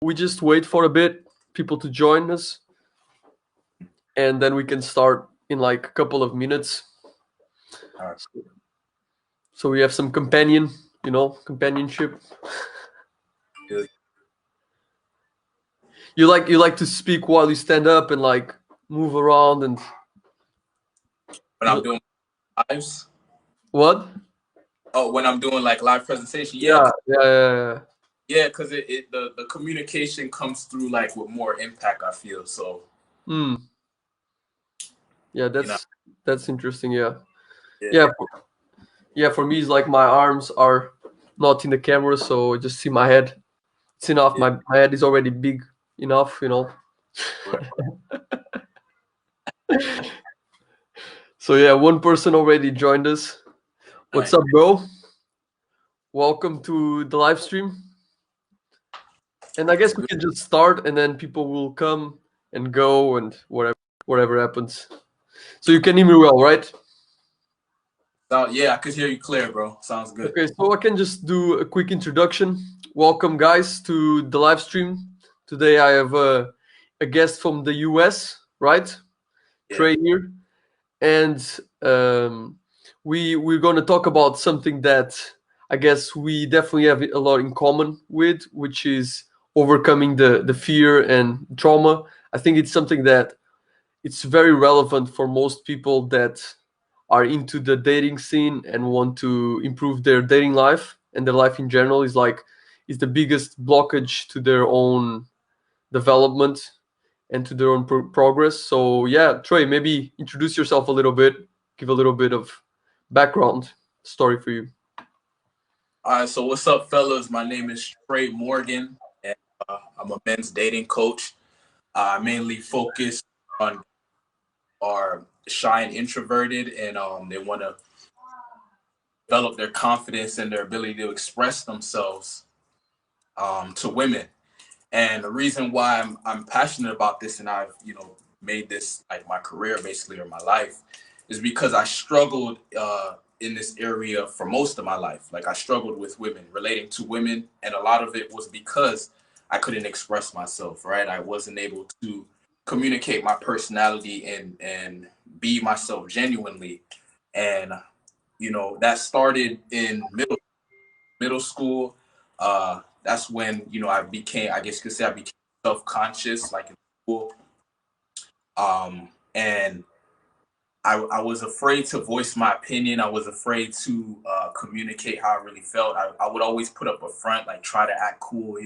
we just wait for a bit, people to join us, and then we can start in like a couple of minutes. All right. So we have some companionship. Yeah. You like to speak while you stand up and like move around and When I'm doing lives, what? when I'm doing like live presentation, yeah, Yeah, yeah, yeah, yeah. yeah, because the communication comes through like with more impact. I feel so. Hmm. Yeah, You know, that's interesting. Yeah, yeah, yeah, yeah. For me, it's like my arms are not in the camera, so I just see my head. It's enough. yeah, My head is already big enough. right. So yeah, one person already joined us. What's Nice. up, bro? Welcome to the live stream. And I That's guess we good. can just start, and then people will come and go, and whatever happens. So you can hear me well, right? So, yeah, I could hear you clear, bro. Sounds good. Okay, so I can just do a quick introduction. Welcome, guys, to the live stream. Today I have a guest from the US, right? Yeah. Trey here, and we're going to talk about something that I guess we definitely have a lot in common with, which is overcoming the fear and trauma. I think it's something that it's very relevant for most people that are into the dating scene and want to improve their dating life, and their life in general is the biggest blockage to their own development and to their own progress. So yeah, Trey, maybe introduce yourself a little bit, give a little bit of background story for you. All right. So what's up, fellas? My name is Trey Morgan, and I'm a men's dating coach. I mainly focus on are shy and introverted, and they want to develop their confidence and their ability to express themselves to women. And the reason why I'm passionate about this and I've, made this like my career basically or my life is because I struggled in this area for most of my life. Like I struggled with women, relating to women. And a lot of it was because I couldn't express myself, right? I wasn't able to communicate my personality and be myself genuinely. And, that started in middle school. That's when I became, I guess you could say, I became self-conscious, like in school. And I was afraid to voice my opinion. I was afraid to communicate how I really felt. I would always put up a front, like try to act cool.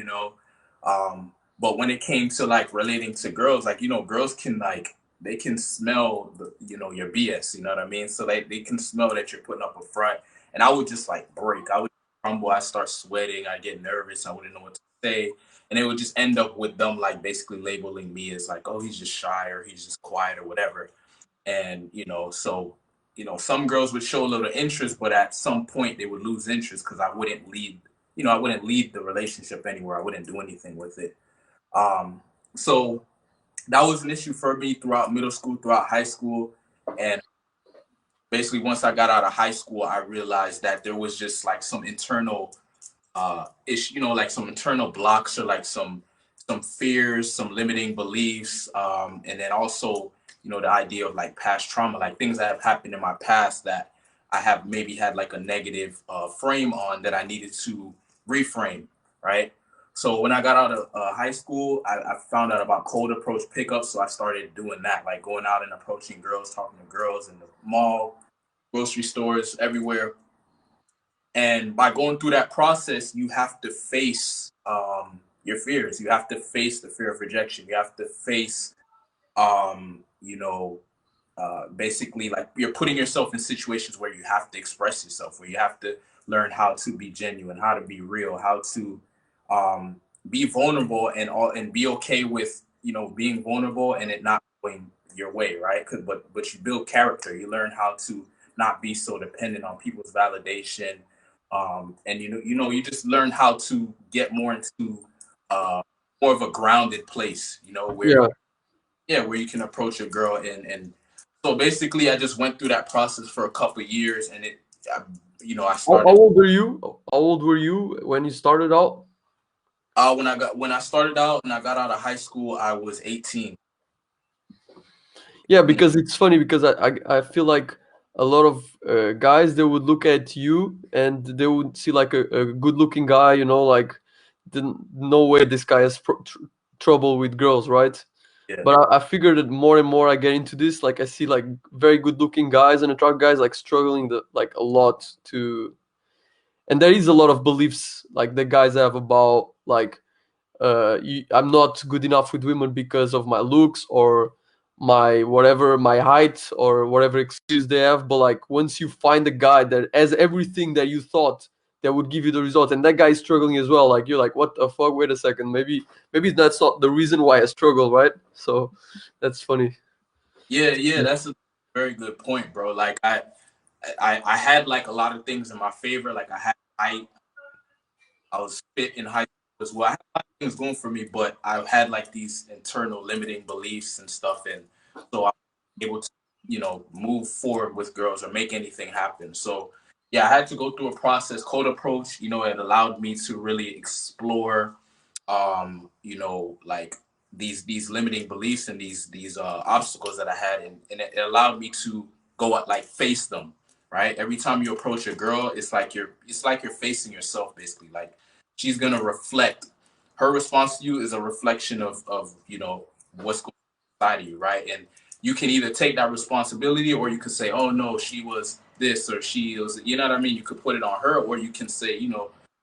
But when it came to like relating to girls, like girls can like they can smell your BS. You know what I mean? So they can smell that you're putting up a front, and I would just like break. I would crumble. I start sweating. I get nervous. I wouldn't know what to say, and it would just end up with them like basically labeling me as like, oh, he's just shy or he's just quiet or whatever. And so some girls would show a little interest, but at some point they would lose interest because I wouldn't lead the relationship anywhere. I wouldn't do anything with it. So that was an issue for me throughout middle school, throughout high school. And basically once I got out of high school, I realized that there was just like some internal issue, like some internal blocks or like some fears, some limiting beliefs, and then also the idea of like past trauma, like things that have happened in my past that I have maybe had like a negative frame on that I needed to reframe, right? So when I got out of high school, I found out about cold approach pickup, so I started doing that, like going out and approaching girls, talking to girls in the mall, grocery stores, everywhere. And by going through that process, you have to face your fears. You have to face the fear of rejection. You have to face, basically like you're putting yourself in situations where you have to express yourself, where you have to learn how to be genuine, how to be real, how to be vulnerable and be okay with being vulnerable and it not going your way, right? But you build character. You learn how to not be so dependent on people's validation, and you just learn how to get more into uh, more of a grounded place, where Yeah. where you can approach a girl and so basically I just went through that process for a couple of years and I How started old were you? How old were you when you started out? When I started out and I got out of high school, I was 18. Yeah, You know, because it's funny because I feel like a lot of guys, they would look at you and they would see like a good looking guy, you know, like no way this guy has trouble with girls, right? yeah, But I figured that more and more I get into this, like I see like very good looking guys and attractive guys like struggling like a lot to, and there is a lot of beliefs like the guys have about like I'm not good enough with women because of my looks or my whatever, my height or whatever excuse they have. But like once you find a guy that has everything that you thought that would give you the result, and that guy is struggling as well, like you're like, what the fuck? Wait a second, maybe that's not the reason why I struggle, right? So that's funny. yeah. That's a very good point, bro. Like I had like a lot of things in my favor. Like I was fit in high school as well. I had a lot of things going for me, but I had like these internal limiting beliefs and stuff, and so I was able to, move forward with girls or make anything happen. So yeah, I had to go through a process, code approach. It allowed me to really explore, like these limiting beliefs and these obstacles that I had, and it allowed me to go out like face them. Right, every time you approach a girl, it's like you're facing yourself basically. Like she's gonna reflect, her response to you is a reflection of what's going on inside of you, right? And you can either take that responsibility or you could say, oh no, she was this or she was, you know what I mean? You could put it on her, or you can say,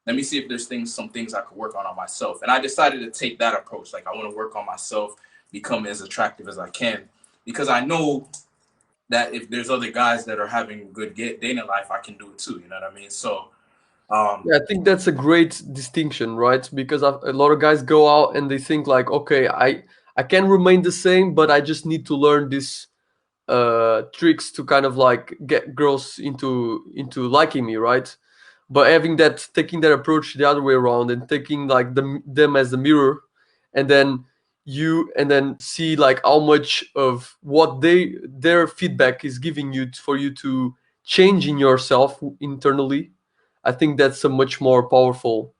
let me see if there's some things I could work on myself. And I decided to take that approach. Like I want to work on myself, become as attractive as I can, because I know that if there's other guys that are having good dating life, I can do it too. You know what I mean? So um Yeah, I think that's a great distinction, right? Because a lot of guys go out and they think like, okay, I can remain the same, but I just need to learn this tricks to kind of like get girls into liking me, right? But having that, taking that approach the other way around and taking like them as the mirror, and then and then see like how much of what their feedback is giving you for you to change in yourself internally. I think that's a much more powerful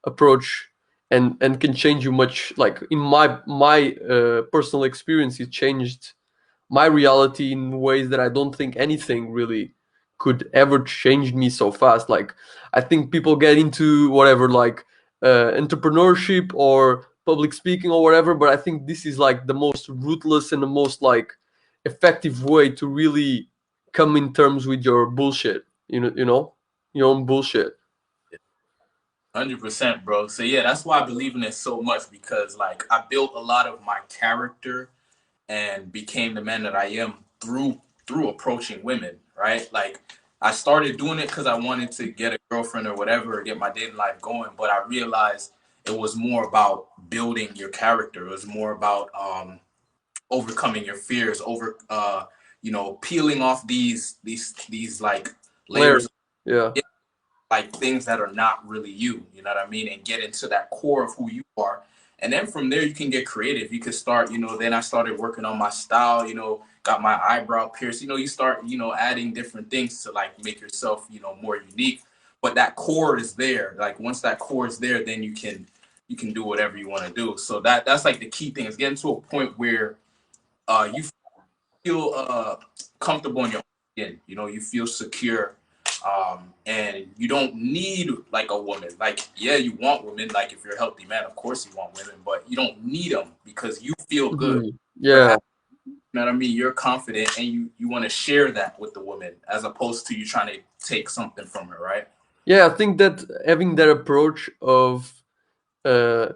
approach, and can change you much. Like in my personal experience, it changed my reality in ways that I don't think anything really could ever change me so fast. Like I think people get into whatever, like entrepreneurship or public speaking or whatever, but I think this is like the most ruthless and the most like effective way to really come in terms with your bullshit. Your own bullshit. 100%, bro. So yeah, that's why I believe in it so much, because like I built a lot of my character and became the man that I am through approaching women, right? Like I started doing it because I wanted to get a girlfriend or whatever, or get my dating life going, but I realized it was more about building your character. It was more about overcoming your fears, peeling off these like Layers. layers, Yeah. like things that are not really you, you know what I mean? And get into that core of who you are. And then from there, you can get creative. You could start, then I started working on my style, got my eyebrow pierced. You start, adding different things to like make yourself, more unique. But that core is there. Like once that core is there, then you can do whatever you want to do. So that's like the key thing, is getting to a point where you feel comfortable in your skin. You feel secure, and you don't need like a woman. Like, yeah, you want women. Like, if you're a healthy man, of course you want women, but you don't need them because you feel good. Mhm. You're Yeah. happy, you know what I mean? You're confident, and you want to share that with the woman, as opposed to you trying to take something from her, right? Yeah, I think that having that approach of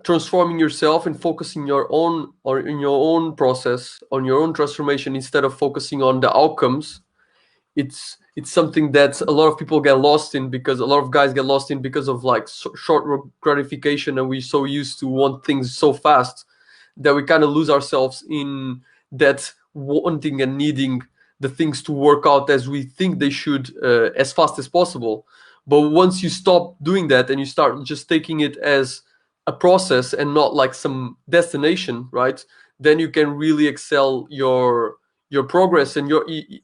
transforming yourself and focusing your own or in your own process on your own transformation instead of focusing on the outcomes, it's something that a lot of people get lost in, because a lot of guys get lost in because of like short gratification, and we're so used to want things so fast that we kind of lose ourselves in that wanting and needing the things to work out as we think they should, as fast as possible. But once you stop doing that and you start just taking it as a process and not like some destination, right? Then you can really excel your progress, and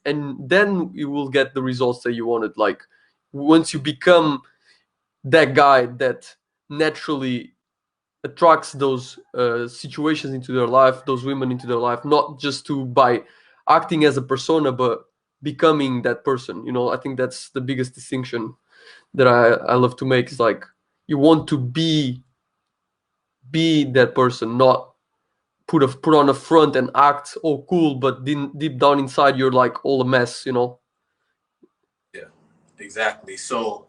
and then you will get the results that you wanted. Like once you become that guy that naturally attracts those situations into their life, those women into their life, not just to by acting as a persona, but becoming that person. You know, I think that's the biggest distinction that I love to make. Is like you want to be that person, not put on a front and act all cool, but deep down inside you're like all a mess. You know. Yeah, exactly. So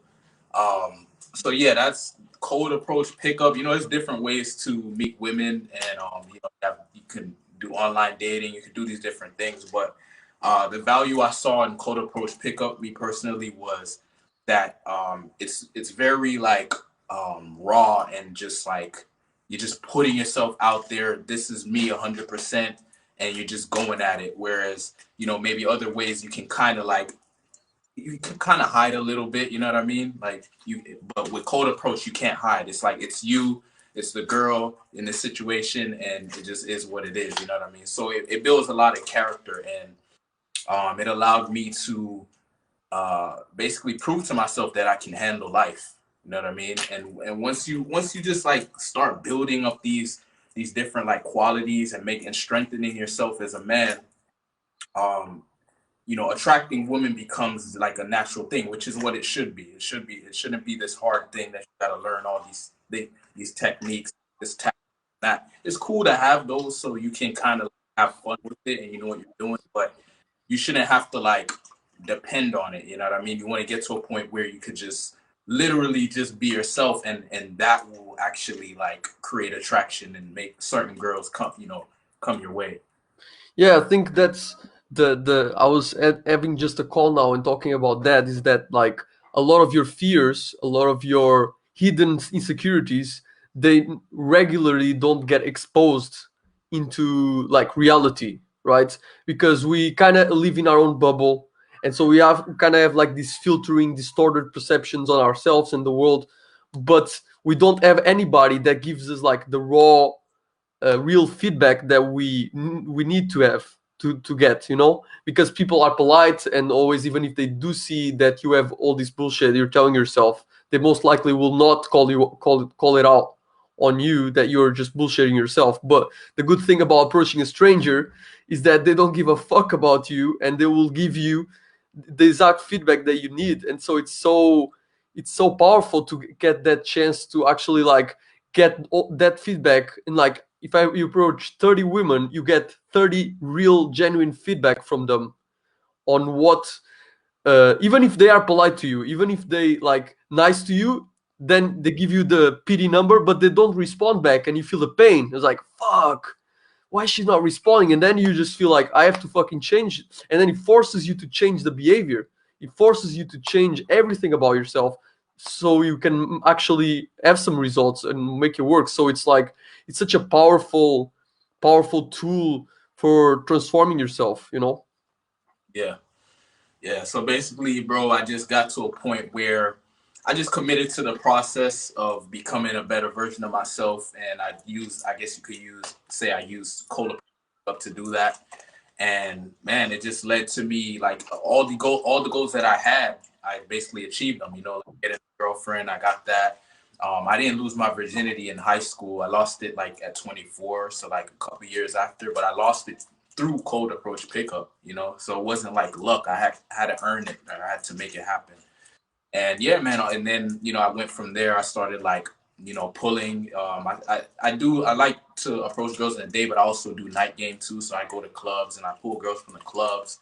yeah, that's cold approach pickup. You know, there's different ways to meet women, and you know, you can do online dating, you can do these different things. But the value I saw in cold approach pickup, me personally, was that it's very like raw and just like you're just putting yourself out there. This is me 100%, and you're just going at it. Whereas you know maybe other ways you can kind of hide a little bit, you know what I mean? Like you, but with cold approach, you can't hide. It's like it's you, it's the girl in this situation, and it just is what it is. You know what I mean? So it builds a lot of character, and it allowed me to basically prove to myself that I can handle life. You know what I mean? And once you just like start building up these different like qualities and making strengthening yourself as a man, um, you know, attracting women becomes like a natural thing, which is what it should be. It should be. It shouldn't be this hard thing that you got to learn all these techniques, this tactic, that. It's cool to have those so you can kind of have fun with it and you know what you're doing, but you shouldn't have to like depend on it. You know what I mean? You want to get to a point where you could just literally just be yourself, and that will actually like create attraction and make certain girls come, you know, come your way. Yeah, I think that's the I was having just a call now and talking about that is that like a lot of your fears, a lot of your hidden insecurities, they regularly don't get exposed into like reality, right? Because we kind of live in our own bubble, and so we have kind of have like these filtering, distorted perceptions on ourselves and the world, but we don't have anybody that gives us like the raw real feedback that we need to have to get, you know, because people are polite and always, even if they do see that you have all this bullshit you're telling yourself, they most likely will not call it out on you that you're just bullshitting yourself. But the good thing about approaching a stranger is that they don't give a fuck about you and they will give you the exact feedback that you need. And so it's so powerful to get that chance to actually like get that feedback. And like if you approach 30 women, you get 30 real genuine feedback from them on what even if they are polite to you, even if they like nice to you, then they give you the pity number but they don't respond back and you feel the pain. It's like fuck, why is she not responding? And then you just feel like I have to fucking change it. And then it forces you to change the behavior. It forces you to change everything about yourself so you can actually have some results and make it work. So it's like it's such a powerful tool for transforming yourself, you know? Yeah. Yeah, so basically, bro, I just got to a point where I just committed to the process of becoming a better version of myself, and I guess you could say I used cola up to do that, and man, it just led to me like all the goals that I had, I basically achieved them. You know, like getting a girlfriend, I got that. I didn't lose my virginity in high school. I lost it like at 24, so like a couple years after, but I lost it through cold approach pickup, you know. So it wasn't like luck. I had to earn it. I had to make it happen. And yeah, man. And then you know, I went from there. I started like you know pulling. I like to approach girls in the day, but I also do night game too. So I go to clubs and I pull girls from the clubs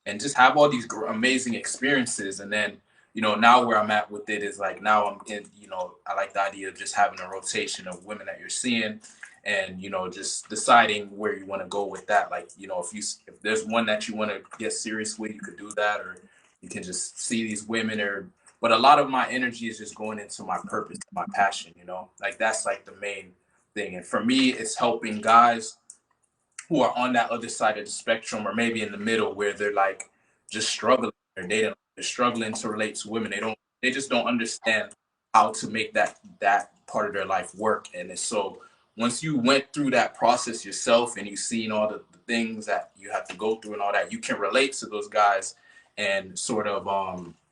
and just have all these amazing experiences. And then you know now where I'm at with it is like now I'm in. You know, I like the idea of just having a rotation of women that you're seeing and you know just deciding where you want to go with that. Like you know if there's one that you want to get serious with, you could do that, or you can just see these women. Or but a lot of my energy is just going into my purpose, my passion, you know, like that's like the main thing. And for me it's helping guys who are on that other side of the spectrum, or maybe in the middle, where they're like just struggling or they're struggling to relate to women. They just don't understand how to make that part of their life work. And it's so once you went through that process yourself and you've seen all the things that you have to go through and all that, you can relate to those guys and sort of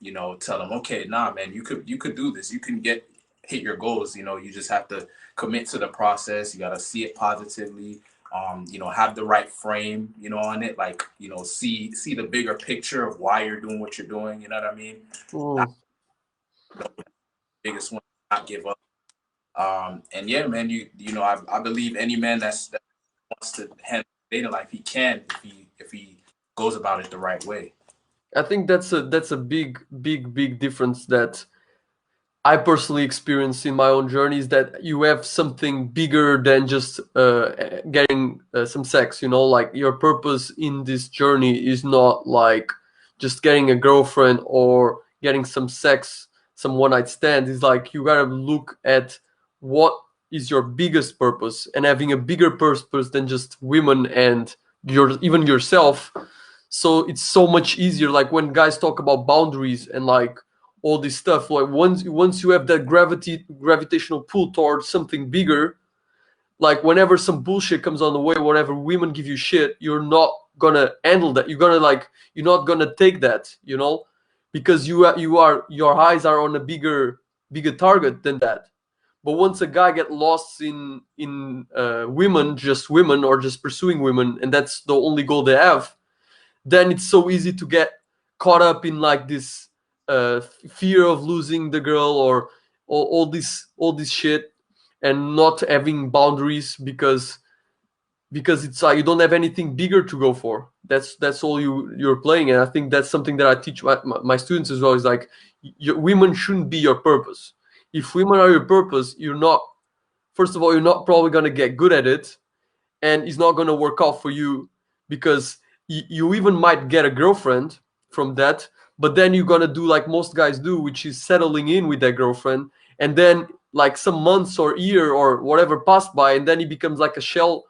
you know tell them, okay, nah man, you could do this. You can get hit your goals. You know, you just have to commit to the process. You got to see it positively. You know, have the right frame, you know, on it. Like, you know, see the bigger picture of why you're doing what you're doing. You know what I mean? That's Mm. the biggest one. Not give up. And yeah, man, you know, I believe any man that wants to handle dating life, he can if he goes about it the right way. I think that's a big difference that I personally experienced in my own journey is that you have something bigger than just getting some sex. You know, like your purpose in this journey is not like just getting a girlfriend or getting some sex, some one night stand. It's like you gotta look at what is your biggest purpose and having a bigger purpose than just women and your even yourself. So it's so much easier. Like when guys talk about boundaries and like all this stuff, like once you have that gravitational pull towards something bigger, like whenever some bullshit comes on the way, whenever women give you shit, you're not gonna handle that. You're gonna like you're not gonna take that, you know, because you are your eyes are on a bigger target than that. But once a guy get lost in women, just women, or just pursuing women, and that's the only goal they have, then it's so easy to get caught up in like this fear of losing the girl or all this shit, and not having boundaries because it's like you don't have anything bigger to go for. That's all you're playing. And I think that's something that I teach my students as well, is like women shouldn't be your purpose. If women are your purpose, you're not, first of all, you're not probably going to get good at it, and it's not going to work out for you, because you even might get a girlfriend from that, but then you're going to do like most guys do, which is settling in with that girlfriend, and then like some months or year or whatever passed by, and then he becomes like a shell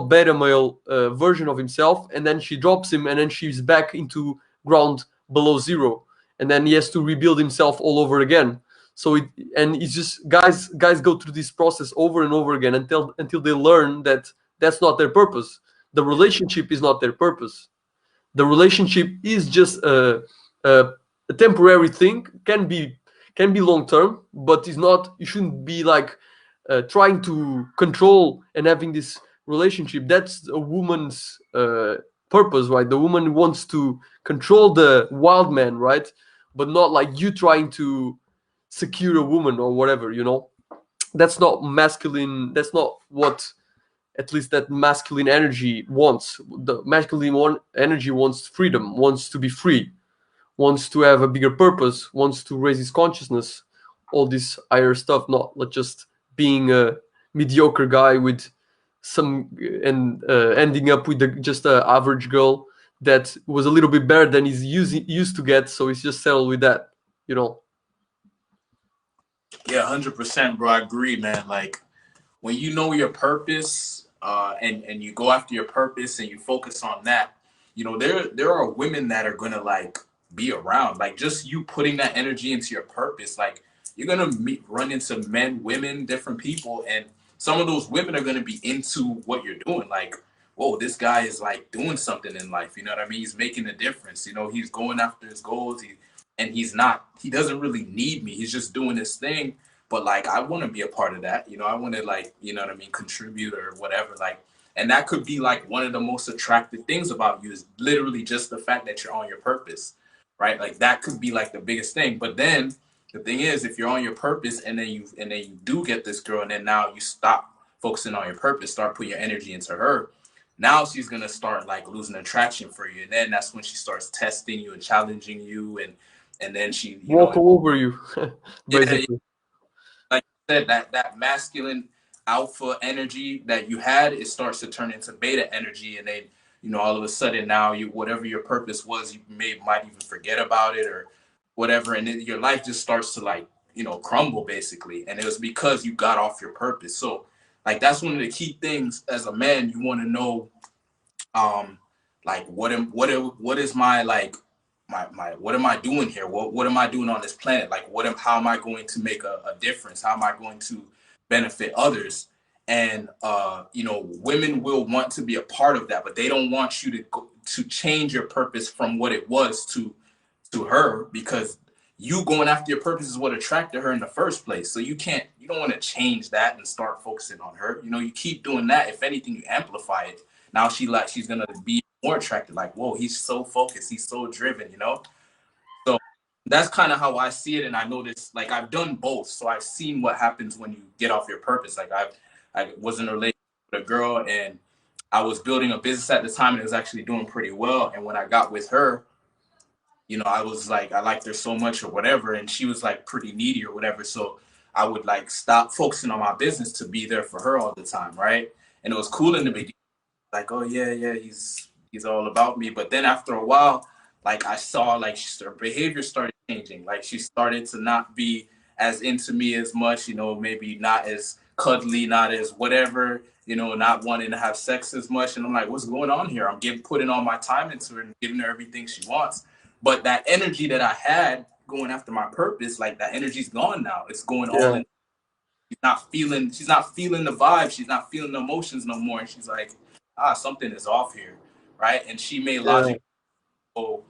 beta male version of himself, and then she drops him, and then she's back into ground below zero, and then he has to rebuild himself all over again. So it's just guys go through this process over and over again until they learn that that's not their purpose. The relationship is not their purpose. The relationship is just a, a temporary thing. Can be long term, but it's not. You shouldn't be like trying to control and having this relationship. That's a woman's purpose, right? The woman wants to control the wild man, right? But not like you trying to secure a woman or whatever. That's not masculine. That's not what, at least, that masculine energy wants. The energy wants freedom, wants to be free, wants to have a bigger purpose, wants to raise his consciousness, all this higher stuff, not like just being a mediocre guy with some and ending up with just a average girl that was a little bit better than he's used to get, so he's just settled with that, you know. Yeah, 100%, bro. I agree, man. Like when you know your purpose, and you go after your purpose and you focus on that, you know, there are women that are gonna like be around. Like just you putting that energy into your purpose, like you're gonna run into men, women, different people, and some of those women are gonna be into what you're doing. Like, whoa, this guy is like doing something in life. You know what I mean? He's making a difference. You know, he's going after his goals. And he doesn't really need me. He's just doing his thing, but like I want to be a part of that. You know, I want to, like, you know what I mean, contribute or whatever. Like, and that could be like one of the most attractive things about you is literally just the fact that you're on your purpose, right? Like that could be like the biggest thing. But then the thing is, if you're on your purpose and then you do get this girl, and then now you stop focusing on your purpose, start putting your energy into her. Now she's gonna start like losing attraction for you, and then that's when she starts testing you and challenging you, and then she, you Walk know, all over you, yeah, basically. like you said, that masculine alpha energy that you had, it starts to turn into beta energy, and then, you know, all of a sudden now you, whatever your purpose was, you might even forget about it or whatever, and then your life just starts to, like, you know, crumble basically, and it was because you got off your purpose. So like that's one of the key things as a man you want to know, um like what is my, like, my what am I doing here, what am I doing on this planet, like how am I going to make a difference, how am I going to benefit others. And you know, women will want to be a part of that, but they don't want you to change your purpose from what it was to her, because you going after your purpose is what attracted her in the first place. So you don't want to change that and start focusing on her. You know, you keep doing that. If anything, you amplify it. Now she's gonna be more attracted. Like, whoa, he's so focused, he's so driven. You know, so that's kind of how I see it. And I noticed, like, I've done both, so I've seen what happens when you get off your purpose. Like, I was in a relationship with a girl, and I was building a business at the time, and it was actually doing pretty well. And when I got with her, you know, I was like, I liked her so much or whatever, and she was like pretty needy or whatever. So I would like stop focusing on my business to be there for her all the time, right? And it was cool in the beginning, like, oh yeah, yeah, he's all about me. But then after a while, like I saw like her behavior started changing. Like she started to not be as into me as much, you know, maybe not as cuddly, not as whatever, you know, not wanting to have sex as much. And I'm like, what's going on here? I'm putting all my time into her and giving her everything she wants. But that energy that I had going after my purpose, like that energy's gone now. It's going all Yeah, in. She's not feeling the vibe. She's not feeling the emotions no more. And she's like, something is off here. Right. And she may yeah, logically, oh,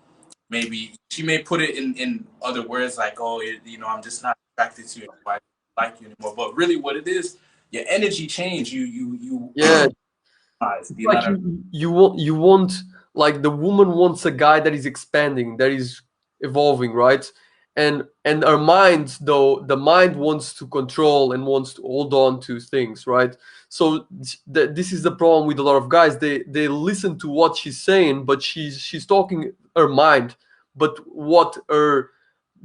maybe she may put it in other words like, oh, you know, I'm just not attracted to you anymore. I don't like you anymore. But really what it is, your energy change. You yeah. It's the like amount of you want like the woman wants a guy that is expanding, that is evolving, right? And our mind, though, the mind wants to control and wants to hold on to things, right? So this is the problem with a lot of guys. They listen to what she's saying, but she's talking her mind, but what her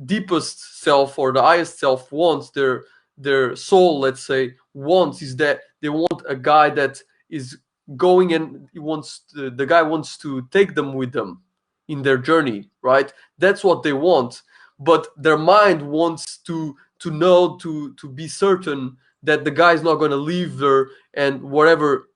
deepest self or the highest self wants, their soul, let's say, wants, is that they want a guy that is going, and the guy wants to take them with them in their journey, right? That's what they want. But their mind wants to know, to be certain that the guy is not going to leave her and whatever,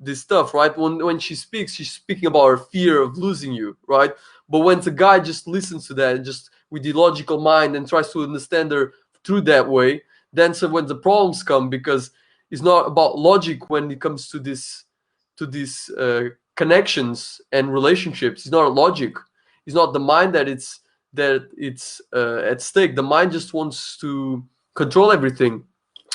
this stuff, right? When she speaks, she's speaking about her fear of losing you, right? But when the guy just listens to that and just with the logical mind and tries to understand her through that way, then so when the problems come, because it's not about logic when it comes to these connections and relationships. It's not logic. It's not the mind that it's at stake. The mind just wants to control everything,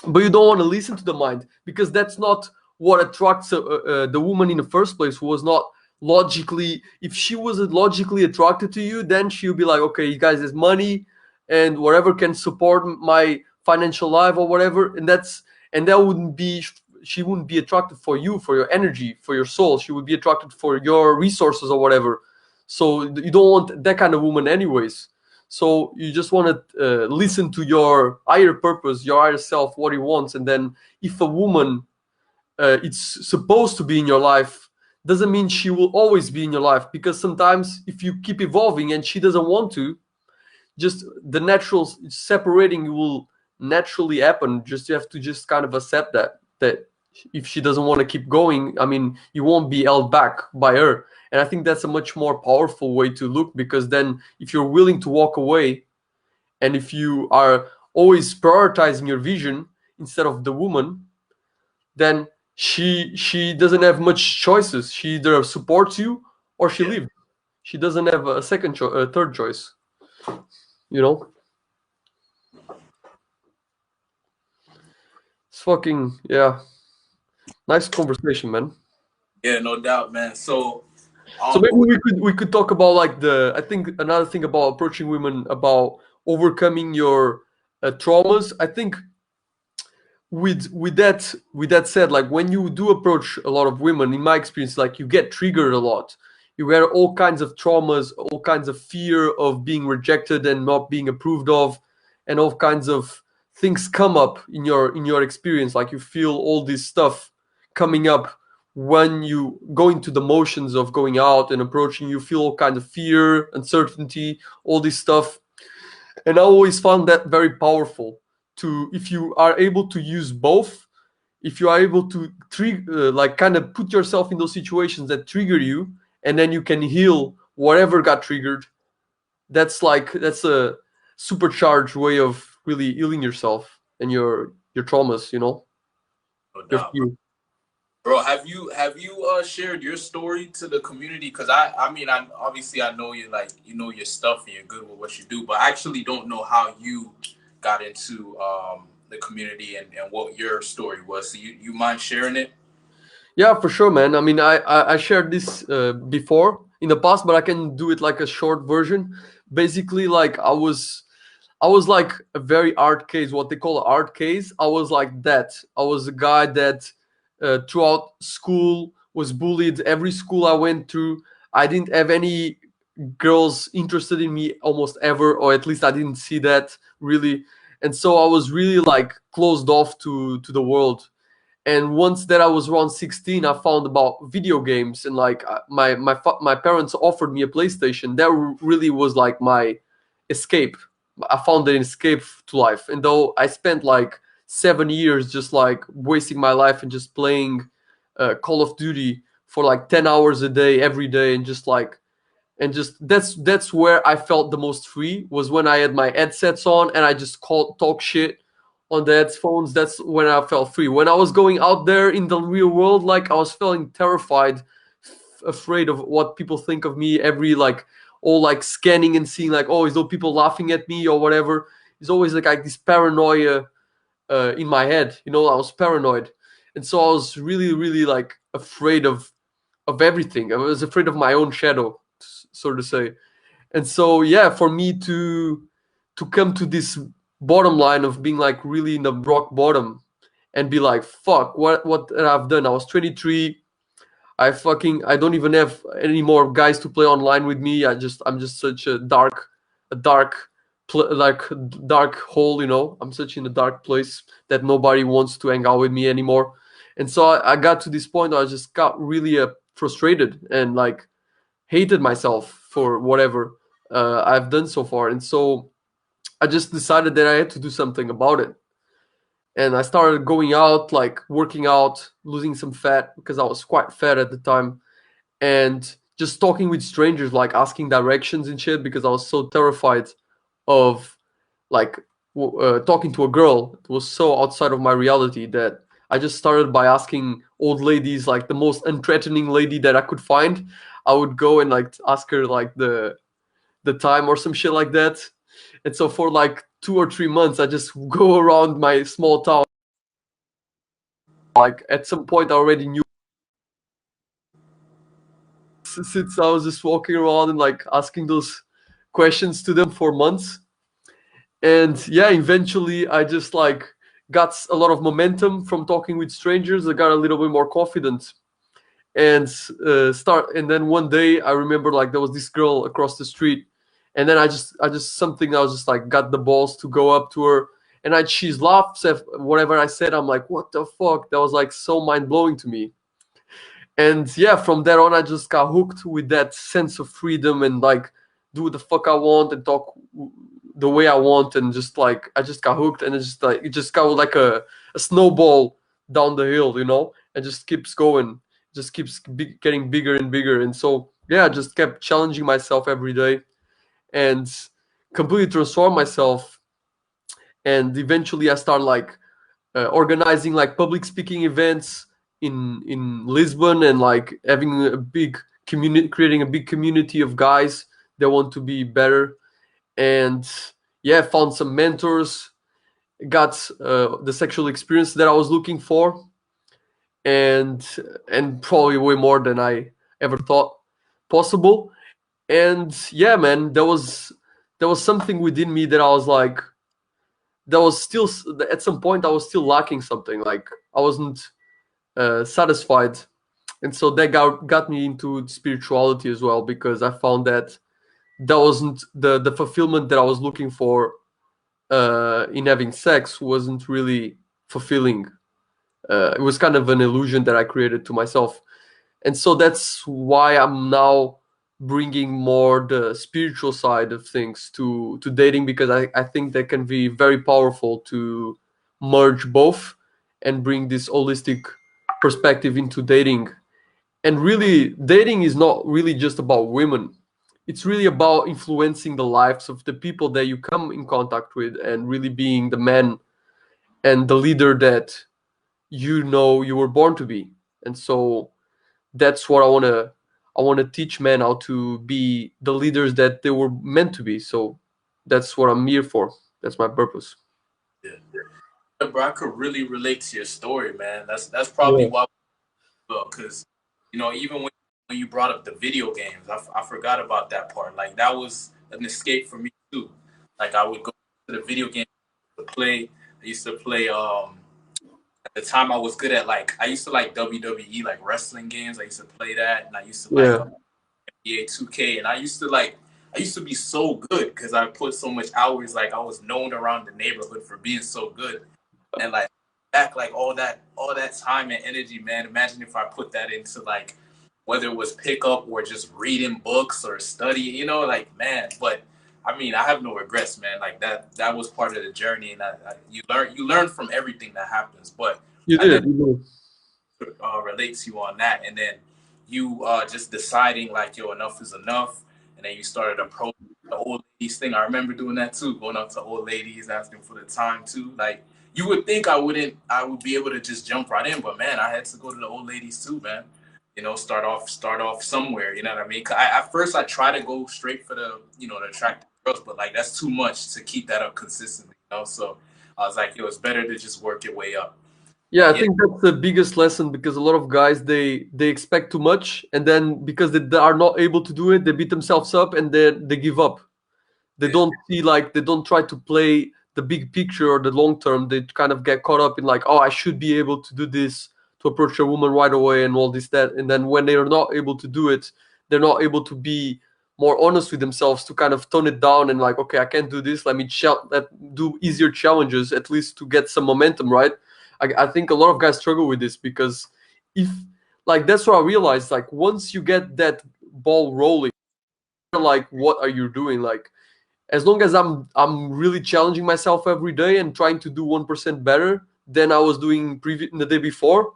but you don't want to listen to the mind, because that's not what attracts the woman in the first place, who was not logically. If she wasn't logically attracted to you, then she'll be like, okay, you guys, there's money and whatever can support my financial life or whatever, and that wouldn't be, she wouldn't be attracted for you, for your energy, for your soul. She would be attracted for your resources or whatever. So you don't want that kind of woman anyways. So you just want to listen to your higher purpose, your higher self, what he wants. And then if a woman, it's supposed to be in your life, doesn't mean she will always be in your life, because sometimes if you keep evolving and she doesn't want to, just the natural separating will naturally happen. Just you have to just kind of accept that if she doesn't want to keep going, I mean, you won't be held back by her. And I think that's a much more powerful way to look, because then if you're willing to walk away, and if you are always prioritizing your vision instead of the woman, then she doesn't have much choices. She either supports you or she yeah. leaves. She doesn't have a a third choice, you know. It's fucking, yeah. Nice conversation, man. Yeah, no doubt, man. So So maybe um we could talk about like I think another thing about approaching women, about overcoming your traumas. I think with that said, like when you do approach a lot of women, in my experience, like you get triggered a lot. You get all kinds of traumas, all kinds of fear of being rejected and not being approved of, and all kinds of things come up in your experience. Like you feel all this stuff coming up when you go into the motions of going out and approaching. You feel all kinds of fear, uncertainty, all this stuff. And I always found that very powerful, to if you are able to use both, if you are able to like kind of put yourself in those situations that trigger you, and then you can heal whatever got triggered. That's a supercharged way of really healing yourself and your traumas, no your doubt, bro. fear. Bro, have you shared your story to the community? Because I mean, I obviously I know you, like, you know your stuff and you're good with what you do, but I actually don't know how you got into the community and what your story was. So you mind sharing it? Yeah, for sure, man. I mean, I shared this before in the past, but I can do it like a short version. Basically, like I was like a very art case, what they call an art case. I was like that. I was a guy that throughout school was bullied. Every school I went through, I didn't have any girls interested in me almost ever, or at least I didn't see that really. And so I was really like closed off to the world. And once that I was around 16, I found about video games, and like my parents offered me a PlayStation. That really was like my escape. I found an escape to life. And though I spent like 7 years just like wasting my life and just playing Call of Duty for like 10 hours a day every day, and just like, and just that's where I felt the most free, was when I had my headsets on and I just talk shit on the headphones. That's when I felt free. When I was going out there in the real world, like I was feeling terrified, afraid of what people think of me. Every like, all like scanning and seeing like, oh, is those people laughing at me or whatever. It's always like this paranoia in my head. You know, I was paranoid, and so I was really, really like afraid of everything. I was afraid of my own shadow, so to say. And so yeah, for me to come to this bottom line of being like really in the rock bottom, and be like, fuck, what I've done. I was 23. I don't even have any more guys to play online with me. I'm just such a dark like dark hole, you know. I'm such in a dark place that nobody wants to hang out with me anymore. And so I got to this point where I just got really frustrated and like hated myself for whatever I've done so far. And so I just decided that I had to do something about it. And I started going out, like working out, losing some fat because I was quite fat at the time, and just talking with strangers, like asking directions and shit, because I was so terrified of like talking to a girl. It was so outside of my reality that I just started by asking old ladies, like the most unthreatening lady that I could find. I would go and like ask her like the time or some shit like that. And so for like 2 or 3 months, I just go around my small town. Like at some point, I already knew, since I was just walking around and like asking those questions to them for months. And yeah, eventually I just like got a lot of momentum from talking with strangers. I got a little bit more confident, and start. And then one day I remember like there was this girl across the street, and then I just something, I was just like got the balls to go up to her, and she's laughs at whatever I said. I'm like, what the fuck? That was like so mind blowing to me. And yeah, from there on I just got hooked with that sense of freedom, and like do the fuck I want and talk the way I want, and just like I just got hooked, and it just got like a snowball down the hill, you know. It just keeps going, just keeps getting bigger and bigger. And so yeah, I just kept challenging myself every day, and completely transform myself. And eventually I start like organizing like public speaking events in Lisbon, and like having a big community, creating a big community of guys that want to be better. And yeah, found some mentors, got the sexual experience that I was looking for, and probably way more than I ever thought possible. And yeah, man, there was something within me that I was like, that was still, at some point I was still lacking something. Like I wasn't satisfied. And so that got me into spirituality as well, because I found that that wasn't the fulfillment that I was looking for in having sex, wasn't really fulfilling. It was kind of an illusion that I created to myself. And so that's why I'm now bringing more the spiritual side of things to dating, because I think that can be very powerful to merge both and bring this holistic perspective into dating. And really, dating is not really just about women. It's really about influencing the lives of the people that you come in contact with, and really being the man and the leader that you know you were born to be. And so that's what I want to teach men how to be the leaders that they were meant to be. So that's what I'm here for. That's my purpose. Yeah. Yeah, bro, I could really relate to your story, man. That's probably Yeah. why, because even when you brought up the video games, I forgot about that part. Like that was an escape for me too. Like I would go to the video game to play. I used to play. At the time, I was good at I used to like WWE, like wrestling games. I used to play that, and I used to like Yeah. NBA 2K, and I used to be so good because I put so much hours. Like I was known around the neighborhood for being so good, and like back like all that time and energy, man. Imagine if I put that into like whether it was pickup or just reading books or study, like man. But I mean, I have no regrets, man. Like that was part of the journey, and you learn from everything that happens. But You I did. definitely You did. relate to you on that. And then you just deciding like, yo, enough is enough. And then you started approaching the old ladies thing. I remember doing that too, going up to old ladies, asking for the time too. Like you would think I would be able to just jump right in, but man, I had to go to the old ladies too, man. Start off somewhere. You know what I mean? At first, I try to go straight for the attractive girls, but like that's too much to keep that up consistently. So I was like, yo, it's better to just work your way up. Yeah, I And yeah, think that's the biggest lesson because a lot of guys they expect too much, and then because they are not able to do it, they beat themselves up and they give up. They yeah. don't see like they don't try to play the big picture or the long term. They kind of get caught up in like, oh, I should be able to do this to approach a woman right away and all this that. And then when they are not able to do it, they're not able to be more honest with themselves to kind of tone it down and like, okay, I can't do this. Let me do easier challenges at least to get some momentum, right? I think a lot of guys struggle with this because if like that's what I realized. Like once you get that ball rolling, like what are you doing? Like as long as I'm really challenging myself every day and trying to do 1% better than I was doing the day before,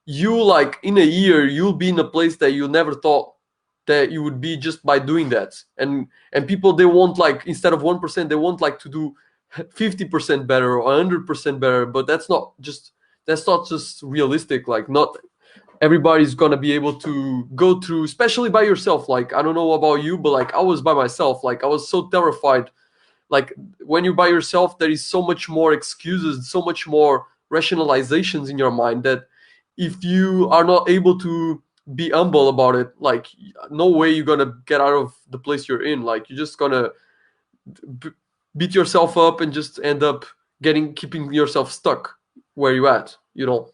you like in a year you'll be in a place that you never thought that you would be just by doing that. And people they want like instead of 1% they want like to do 50% better or 100% better, but that's not just realistic. Like not everybody's gonna be able to go through, especially by yourself. Like I don't know about you, but like I was by myself. Like I was so terrified. Like when you're by yourself there is so much more excuses, so much more rationalizations in your mind that if you are not able to be humble about it, like no way you're gonna get out of the place you're in. Like you're just gonna b- beat yourself up and just end up keeping yourself stuck where you at, you know.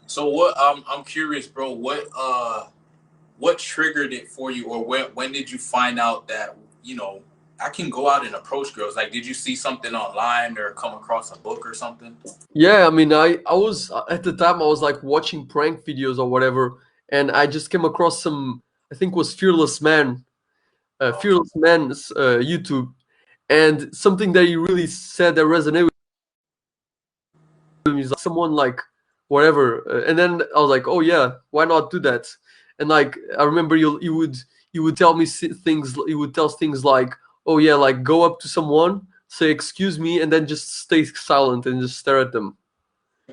So what? I'm curious, bro. What triggered it for you, or when did you find out that I can go out and approach girls? Like, did you see something online or come across a book or something? Yeah, I mean, I was at the time I was like watching prank videos or whatever, and I just came across some, I think it was Oh, Fearless Man's YouTube, and something that he really said that resonated with him is like someone like whatever, and then I was like, oh yeah, why not do that? And like I remember you would tell me things, you would tell things like, oh yeah, like go up to someone, say excuse me, and then just stay silent and just stare at them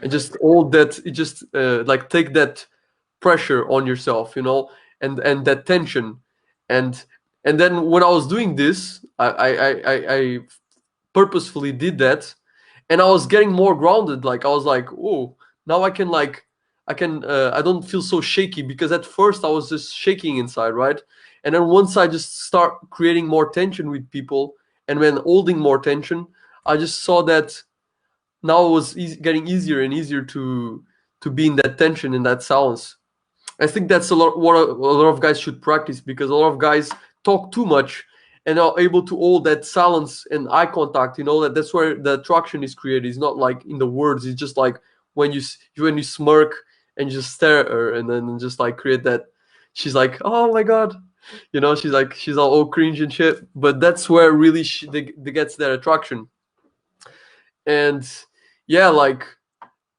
and just all that it just like take that pressure on yourself, and that tension. And and then when I was doing this, I purposefully did that, and I was getting more grounded. Like I was like, oh, now I can like I don't feel so shaky, because at first I was just shaking inside, right? And then once I just start creating more tension with people, and when holding more tension, I just saw that now it was getting easier and easier to be in that tension, in that silence. I think that's a lot what a lot of guys should practice, because a lot of guys talk too much and are able to hold that silence and eye contact. That's where the attraction is created. It's not like in the words. It's just like when you smirk and you just stare at her, and then just like create that. She's like, oh my god, she's like she's all cringe and shit. But that's where really they gets that attraction. And yeah, like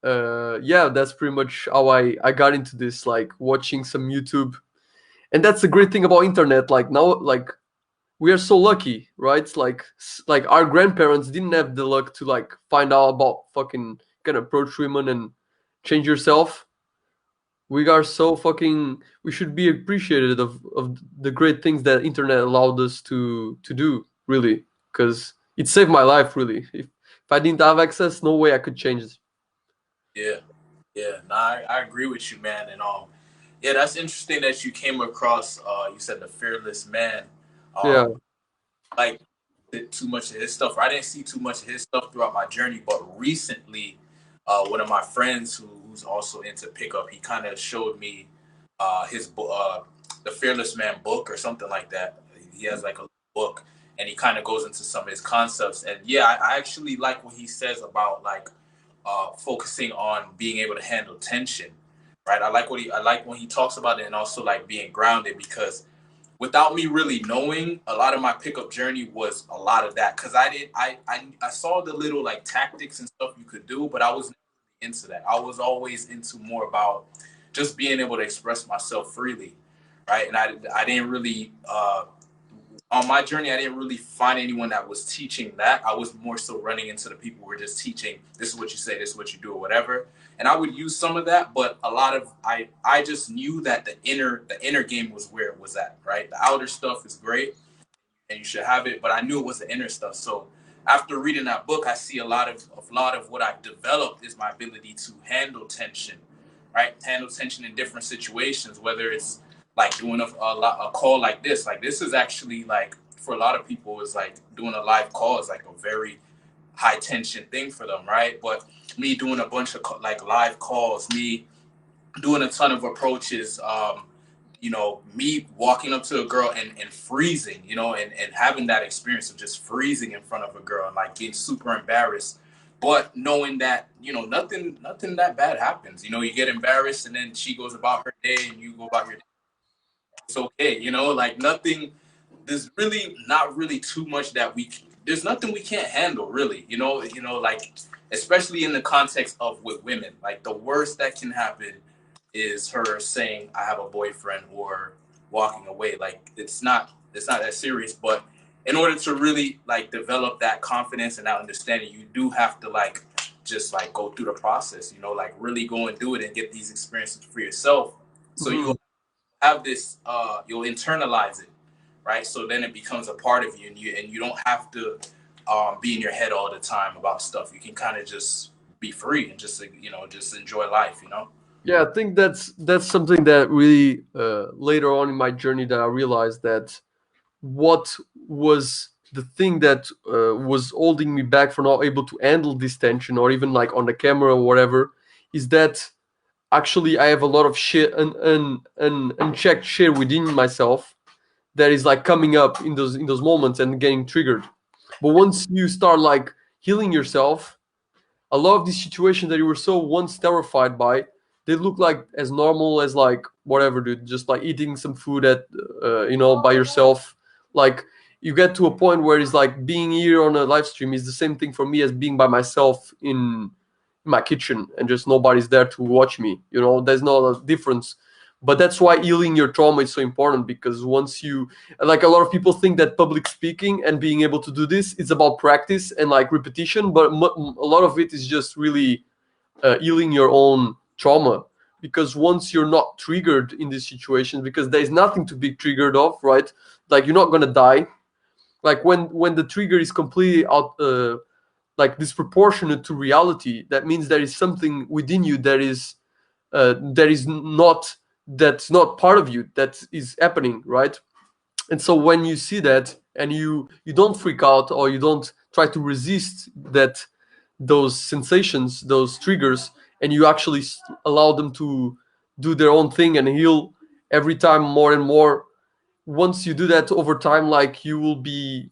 yeah, that's pretty much how I got into this, like watching some YouTube. And that's the great thing about internet. Like now, like we are so lucky, right? Like our grandparents didn't have the luck to like find out about fucking can approach women and change yourself. We are so fucking. We should be appreciated of the great things that internet allowed us to do. Really, because it saved my life. Really, if I didn't have access, no way I could change it. Yeah, yeah. No, I agree with you, man. And yeah, that's interesting that you came across. You said the fearless man. Yeah, Um, like too much of his stuff. I didn't see too much of his stuff throughout my journey, but recently, one of my friends who's also into pickup, he kind of showed me his book, the Fearless Man book or something like that. He has like a book, and he kind of goes into some of his concepts. And yeah, I actually like what he says about like focusing on being able to handle tension. Right, I like when he talks about it, and also like being grounded because without me really knowing, a lot of my pickup journey was a lot of that because I saw the little like tactics and stuff you could do, but I was never into that. I was always into more about just being able to express myself freely, right? And I didn't really on my journey, I didn't really find anyone that was teaching that. I was more so running into the people who were just teaching, this is what you say, this is what you do, or whatever. And I would use some of that, but a lot of I just knew that the inner game was where it was at, right? The outer stuff is great and you should have it, but I knew it was the inner stuff. So after reading that book, I see a lot of what I've developed is my ability to handle tension, right? Handle tension in different situations, whether it's like doing a call like this. Like this is actually like for a lot of people is like doing a live call is like a very high tension thing for them, right? But me doing a bunch of like live calls, me doing a ton of approaches, me walking up to a girl and freezing, and having that experience of just freezing in front of a girl and like getting super embarrassed, but knowing that, nothing that bad happens. You get embarrassed and then she goes about her day and you go about your day. It's okay, like nothing, there's really not really too much there's nothing we can't handle really, like especially in the context of with women, like the worst that can happen is her saying I have a boyfriend or walking away. Like it's not that serious, but in order to really like develop that confidence and that understanding, you do have to like just like go through the process, like really go and do it and get these experiences for yourself. So hmm you'll have this you'll internalize it, right? So then it becomes a part of you, and you don't have to be in your head all the time about stuff. You can kind of just be free and just enjoy life. yeah. I think that's something that really later on in my journey that I realized that what was the thing that was holding me back from not able to handle this tension or even like on the camera or whatever is that actually I have a lot of shit and unchecked shit within myself that is like coming up in those moments and getting triggered. But once you start like healing yourself, a lot of these situations that you were so once terrified by, they look like as normal as like whatever, dude. Just like eating some food at by yourself. Like you get to a point where it's like being here on a live stream is the same thing for me as being by myself in my kitchen and just nobody's there to watch me. There's no difference. But that's why healing your trauma is so important, because once you, like, a lot of people think that public speaking and being able to do this is about practice and like repetition, but a lot of it is just really healing your own trauma, because once you're not triggered in these situations, because there's nothing to be triggered of, right? Like you're not going to die. Like when the trigger is completely out like disproportionate to reality, that means there is something within you that is not, that's not part of you, that is happening, right? And so when you see that and you don't freak out, or you don't try to resist that, those sensations, those triggers, and you actually allow them to do their own thing and heal every time more and more. Once you do that over time, like, you will be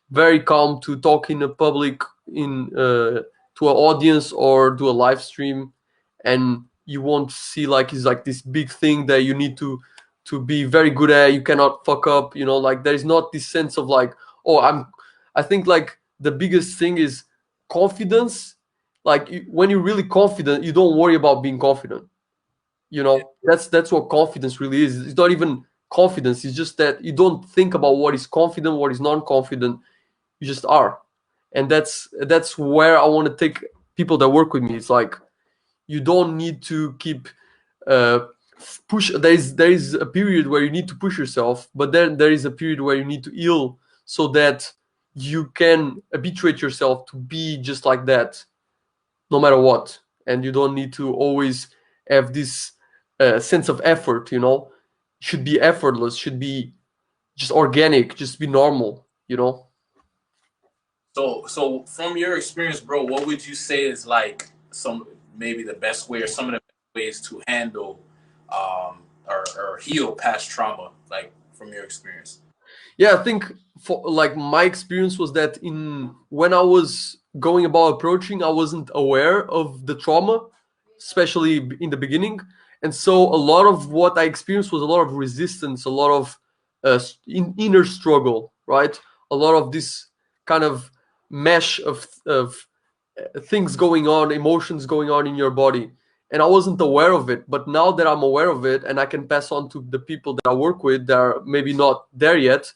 very calm to talk in a public, in to an audience or do a live stream, and you won't see like it's like this big thing that you need to be very good at, you cannot fuck up, like there is not this sense of like, oh, I think like the biggest thing is confidence. Like when you're really confident, you don't worry about being confident. That's what confidence really is. It's not even confidence, it's just that you don't think about what is confident, what is non-confident. You just are. And that's where I want to take people that work with me. It's like, you don't need to keep uh, push. There is a period where you need to push yourself, but then there is a period where you need to heal, so that you can habituate yourself to be just like that, no matter what, and you don't need to always have this sense of effort. Should be effortless, should be just organic, just be normal. So from your experience, bro, what would you say is like some maybe the best way or some of the best ways to handle or heal past trauma, like from your experience? Yeah, I think for like my experience was that in when I was going about approaching, I wasn't aware of the trauma, especially in the beginning, and so a lot of what I experienced was a lot of resistance, a lot of inner struggle, right? A lot of this kind of mesh of things going on, emotions going on in your body. And I wasn't aware of it. But now that I'm aware of it and I can pass on to the people that I work with that are maybe not there yet,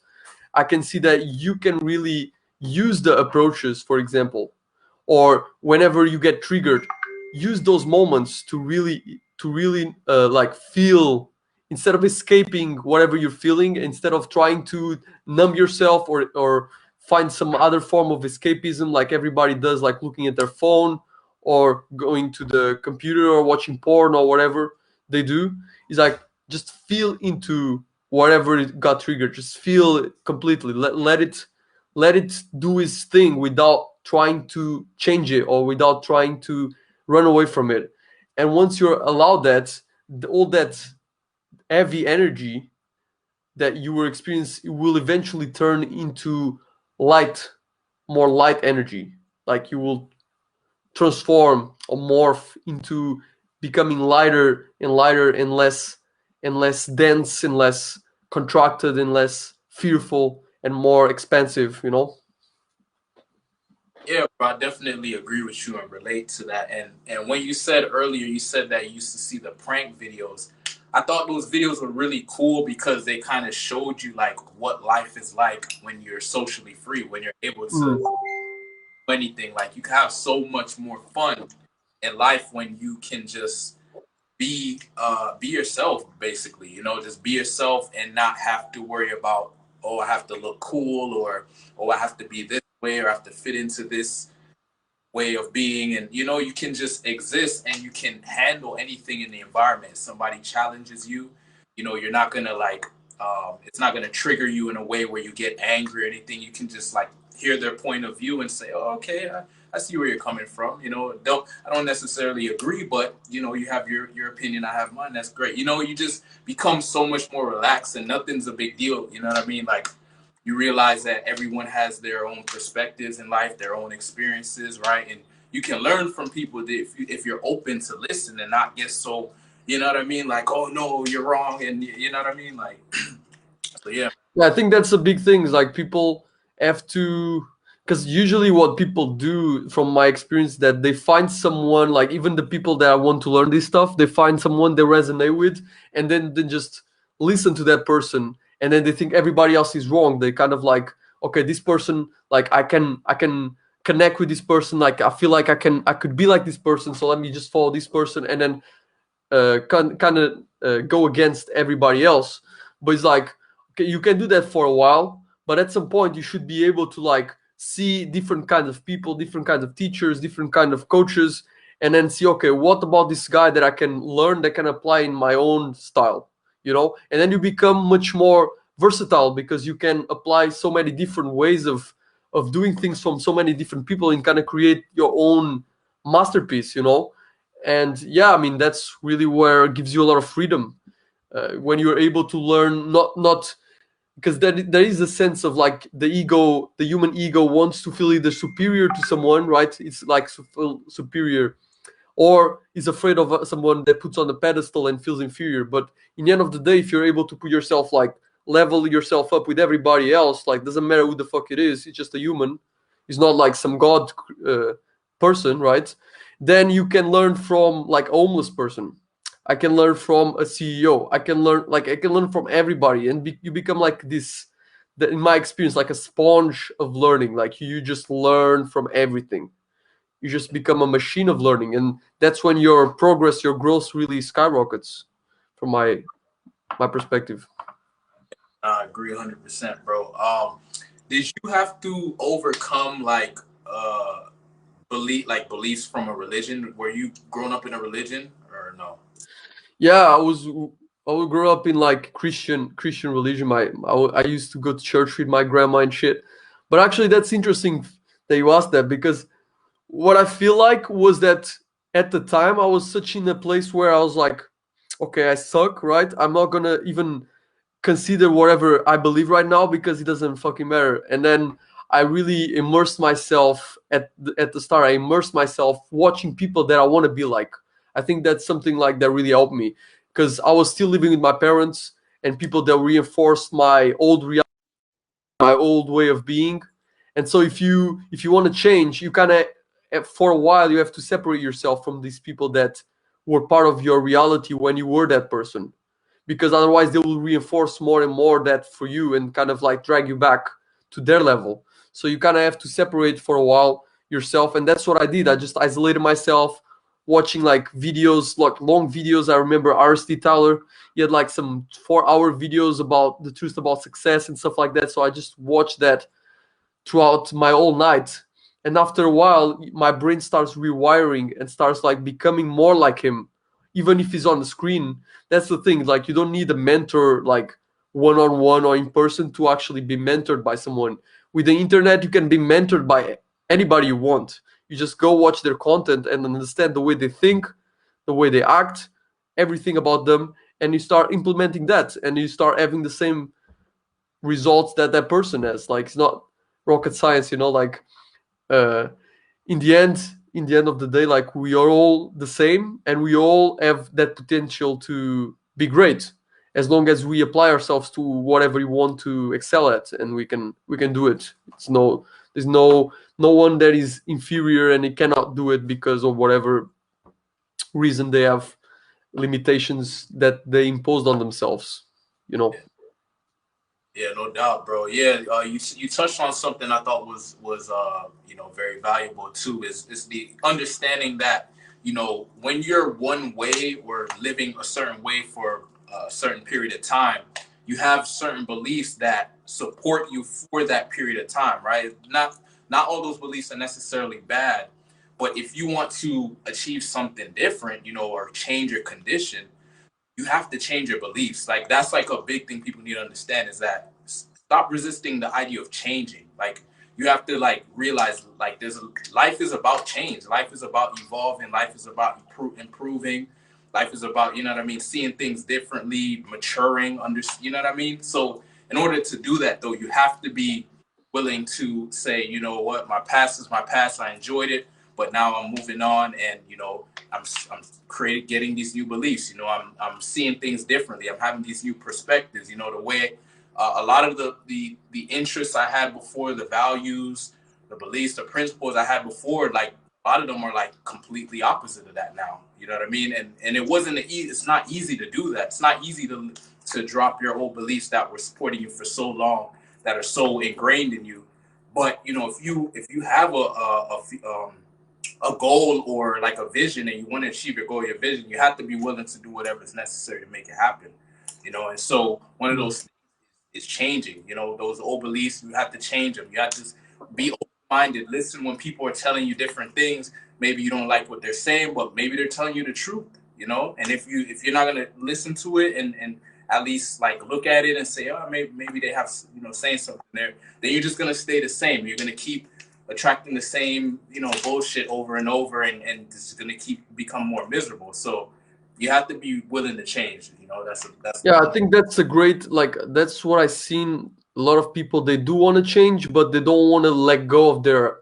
I can see that you can really use the approaches, for example, or whenever you get triggered, use those moments to really like feel, instead of escaping whatever you're feeling, instead of trying to numb yourself or find some other form of escapism like everybody does, like looking at their phone or going to the computer or watching porn or whatever they do. Is like, just feel into whatever it got triggered, just feel it completely, let it do its thing without trying to change it or without trying to run away from it. And once you're allowed that, all that heavy energy that you were experiencing will eventually turn into light, more light energy. Like you will transform or morph into becoming lighter and lighter and less dense and less contracted and less fearful and more expansive. Yeah, bro, I definitely agree with you and relate to that. And when you said earlier, you said that you used to see the prank videos. I thought those videos were really cool because they kind of showed you like what life is like when you're socially free, when you're able to Mm. do anything. Like you can have so much more fun in life when you can just be yourself, basically. Just be yourself and not have to worry about, oh, I have to look cool, or oh, I have to be this way, or I have to fit into this way of being. And you can just exist and you can handle anything in the environment. Somebody challenges you, you're not gonna like it's not gonna trigger you in a way where you get angry or anything. You can just like hear their point of view and say, oh, okay, I see where you're coming from. I don't necessarily agree, but you have your opinion, I have mine. That's great. You just become so much more relaxed and nothing's a big deal. You know what I mean? Like you realize that everyone has their own perspectives in life, their own experiences, right? And you can learn from people that if you're open to listen and not get so, you know what I mean? Like, oh no, you're wrong, and you know what I mean? Like, so yeah, Yeah, I think that's a big thing. Is like people have to, because usually what people do, from my experience, that they find someone, like even the people that want to learn this stuff, they find someone they resonate with, and then they just listen to that person, and then they think everybody else is wrong. They kind of like, okay, this person, like I can connect with this person. Like I feel like I could be like this person, so let me just follow this person, and then kind of go against everybody else. But it's like, okay, you can do that for a while, but at some point you should be able to like see different kinds of people, different kinds of teachers, different kind of coaches, and then see, okay, what about this guy that I can learn, that can apply in my own style. And then you become much more versatile because you can apply so many different ways of doing things from so many different people and kind of create your own masterpiece. And yeah, I mean, that's really where it gives you a lot of freedom, when you're able to learn, not because there is a sense of like the human ego wants to feel either superior to someone, right? It's like to feel superior, or is afraid of someone that puts on the pedestal and feels inferior. But in the end of the day, if you're able to put yourself, like, level yourself up with everybody else, like, doesn't matter who the fuck it is, it's just a human. It's not like some god person, right? Then you can learn from like a homeless person. I can learn from a CEO. I can learn from everybody, and you become like this. In my experience, like a sponge of learning. Like you just learn from everything. you just become a machine of learning, and that's when your progress, your growth really skyrockets, from my perspective. I agree 100%, bro. Did you have to overcome beliefs from a religion? Were you grown up in a religion or no? Yeah, I would grow up in like Christian religion. I used to go to church with my grandma and shit. But actually, that's interesting that you asked that, because what I feel like was that at the time I was such in a place where I was like, okay, I suck, right? I'm not gonna even consider whatever I believe right now because it doesn't fucking matter. And then I really immersed myself at the start. I immersed myself watching people that I want to be like. I think that's something like that really helped me, because I was still living with my parents and people that reinforced my old reality, my old way of being. And so if you want to change, you kind of, for a while, you have to separate yourself from these people that were part of your reality when you were that person, because otherwise they will reinforce more and more that for you and kind of like drag you back to their level. So you kind of have to separate for a while yourself, and that's what I did. I just isolated myself, watching like videos, like long videos. I remember RSD Tyler, he had like some 4-hour videos about the truth about success and stuff like that. So I just watched that throughout my whole night. And after a while, my brain starts rewiring and starts like becoming more like him, even if he's on the screen. That's the thing. Like, you don't need a mentor, like one on one or in person, to actually be mentored by someone. With the internet, you can be mentored by anybody you want. You just go watch their content and understand the way they think, the way they act, everything about them, and you start implementing that, and you start having the same results that that person has. Like, it's not rocket science, like, uh in the end of the day, like, we are all the same and we all have that potential to be great, as long as we apply ourselves to whatever we want to excel at, and we can do it. There's no one that is inferior and it cannot do it because of whatever reason they have, limitations that they imposed on themselves you know Yeah, no doubt, bro. Yeah, you touched on something I thought was very valuable too. Is the understanding that when you're one way or living a certain way for a certain period of time, you have certain beliefs that support you for that period of time, right? Not all those beliefs are necessarily bad, but if you want to achieve something different, or change your condition, you have to change your beliefs. Like that's like a big thing people need to understand is that stop resisting the idea of changing. Like you have to like realize like life is about change. Life is about evolving. Life is about improving. Life is about seeing things differently, maturing. You know what I mean? So in order to do that though, you have to be willing to say, you know what, my past is my past. I enjoyed it, but now I'm moving on, and I'm getting these new beliefs. I'm seeing things differently. I'm having these new perspectives. The way a lot of the interests I had before, the values, the beliefs, the principles I had before, like a lot of them are like completely opposite of that now. You know what I mean? And it wasn't it's not easy to do that. It's not easy to drop your old beliefs that were supporting you for so long, that are so ingrained in you. But if you have a goal or like a vision and you want to achieve your goal, your vision, you have to be willing to do whatever is necessary to make it happen. And so one of Mhm. those things is changing. Those old beliefs, you have to change them. You have to be open-minded. Listen when people are telling you different things. Maybe you don't like what they're saying, but maybe they're telling you the truth. And if you're not gonna listen to it and at least like look at it and say, oh, maybe they have saying something there, then you're just gonna stay the same. You're gonna keep attracting the same bullshit over and over, and it's gonna keep become more miserable. So you have to be willing to change. That's Yeah, I think that's a great, like, that's what I seen. A lot of people, they do want to change, but they don't want to let go of their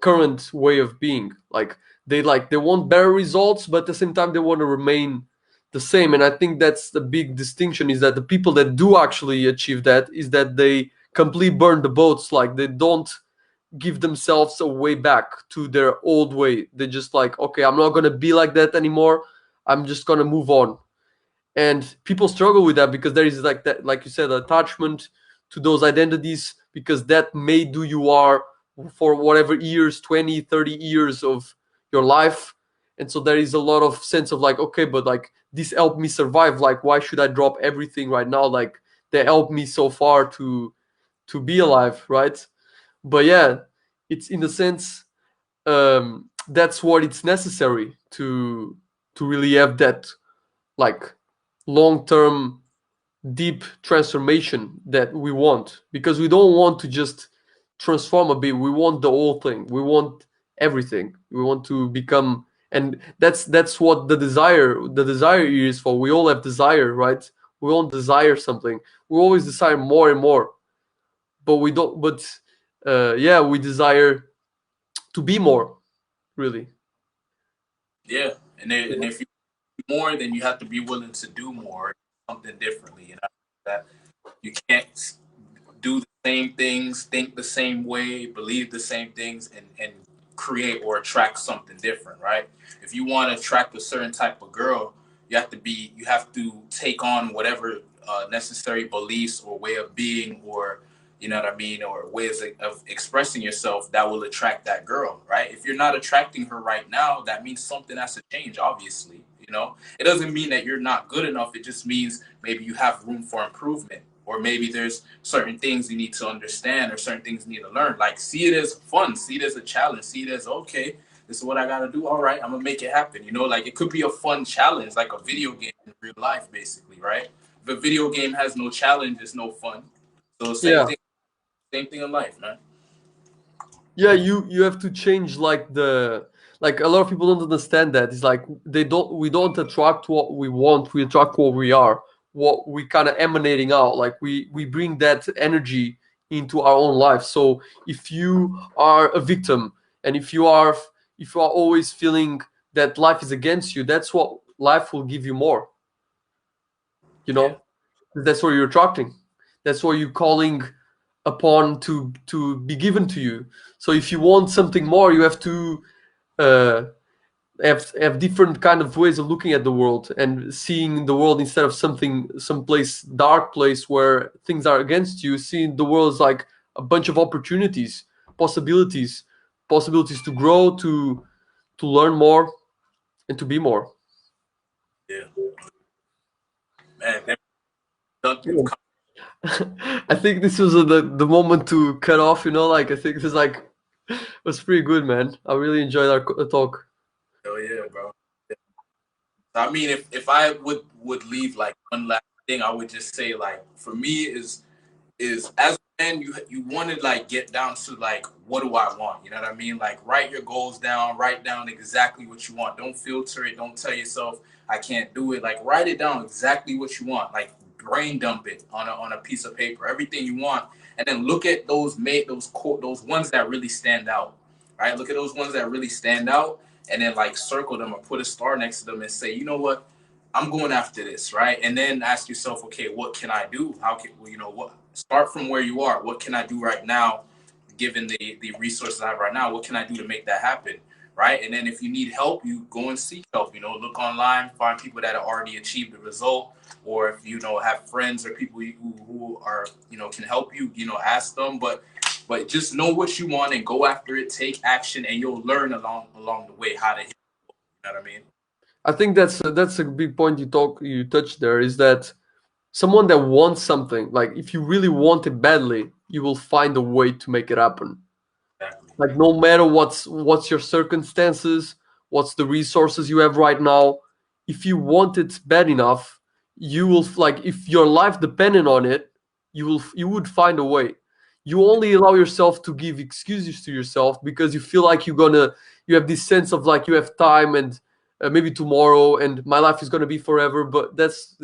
current way of being. Like they want better results, but at the same time they want to remain the same. And I think that's the big distinction, is that the people that do actually achieve that, is that they completely burn the boats. Like, they don't give themselves a way back to their old way. They just like, okay, I'm not gonna be like that anymore. I'm just gonna move on. And people struggle with that because there is, like, that, like you said, attachment to those identities, because that made who you are for whatever years, 20, 30 years of your life. And so there is a lot of sense of like, okay, but like this helped me survive, like why should I drop everything right now, like they helped me so far to be alive, right? But yeah, it's in the sense, that's what it's necessary to really have that like long term deep transformation that we want, because we don't want to just transform a bit, we want the whole thing, we want everything, we want to become. And that's what the desire is for. We all have desire, right? We all desire something, we always desire more and more, but we don't, but yeah, we desire to be more, really. Yeah, You and know? if you do more, then you have to be willing to do more, something differently. You know that you can't do the same things, think the same way, believe the same things, and create or attract something different, right? If you want to attract a certain type of girl, you have to take on whatever necessary beliefs or way of being, or you know what I mean, or ways of expressing yourself that will attract that girl, right? If you're not attracting her right now, that means something has to change, obviously. You know, it doesn't mean that you're not good enough. It just means maybe you have room for improvement, or maybe there's certain things you need to understand, or certain things you need to learn. Like, see it as fun, see it as a challenge, see it as, okay, this is what I gotta do. All right, I'm gonna make it happen. You know, like it could be a fun challenge, like a video game in real life, basically, right? If a video game has no challenge, it's no fun. So Yeah, same thing in life, man. yeah, you have to change like the, like a lot of people don't understand that. It's like we don't attract what we want, we attract what we are, what we kind of emanating out, like we bring that energy into our own life. So if you are a victim, and if you are always feeling that life is against you, that's what life will give you more, you Yeah, know. That's what you're attracting, that's what you're calling upon to be given to you. So if you want something more, you have to uh, have different kind of ways of looking at the world and seeing the world, instead of some place, dark place where things are against you, seeing the world as like a bunch of opportunities, possibilities, possibilities to grow, to learn more, and to be more. yeah, man. We've come. I think this was the moment to cut off. Like I think this like was pretty good, man. I really enjoyed our talk. Oh yeah, bro. I mean, if I would leave like one last thing, I would just say, like, for me is as a man, you want to like get down to like, what do I want? You know what I mean? Like, write your goals down, write down exactly what you want. Don't filter it. Don't tell yourself I can't do it. Like, write it down exactly what you want. Like, brain dump it on a piece of paper, everything you want, and then look at those ones that really stand out. Right? Look at those ones that really stand out, and then like circle them or put a star next to them and say, you know what? I'm going after this, right? And then ask yourself, okay, what can I do? How can, you know, what, start from where you are. What can I do right now, given the resources I have right now? What can I do to make that happen, right? And then if you need help, you go and seek help. You know, look online, find people that have already achieved the result, or if you know have friends or people who are, you know, can help you. You know, ask them, but just know what you want and go after it. Take action, and you'll learn along the way how to hit. You know what I mean? I think that's a big point you touched there, is that someone that wants something, like if you really want it badly, you will find a way to make it happen. Exactly. Like no matter what's your circumstances, what's the resources you have right now, if you want it bad enough, you will, like if your life depended on it, you would find a way. You only allow yourself to give excuses to yourself because you feel like you have this sense of like you have time, and maybe tomorrow, and my life is gonna be forever. But that's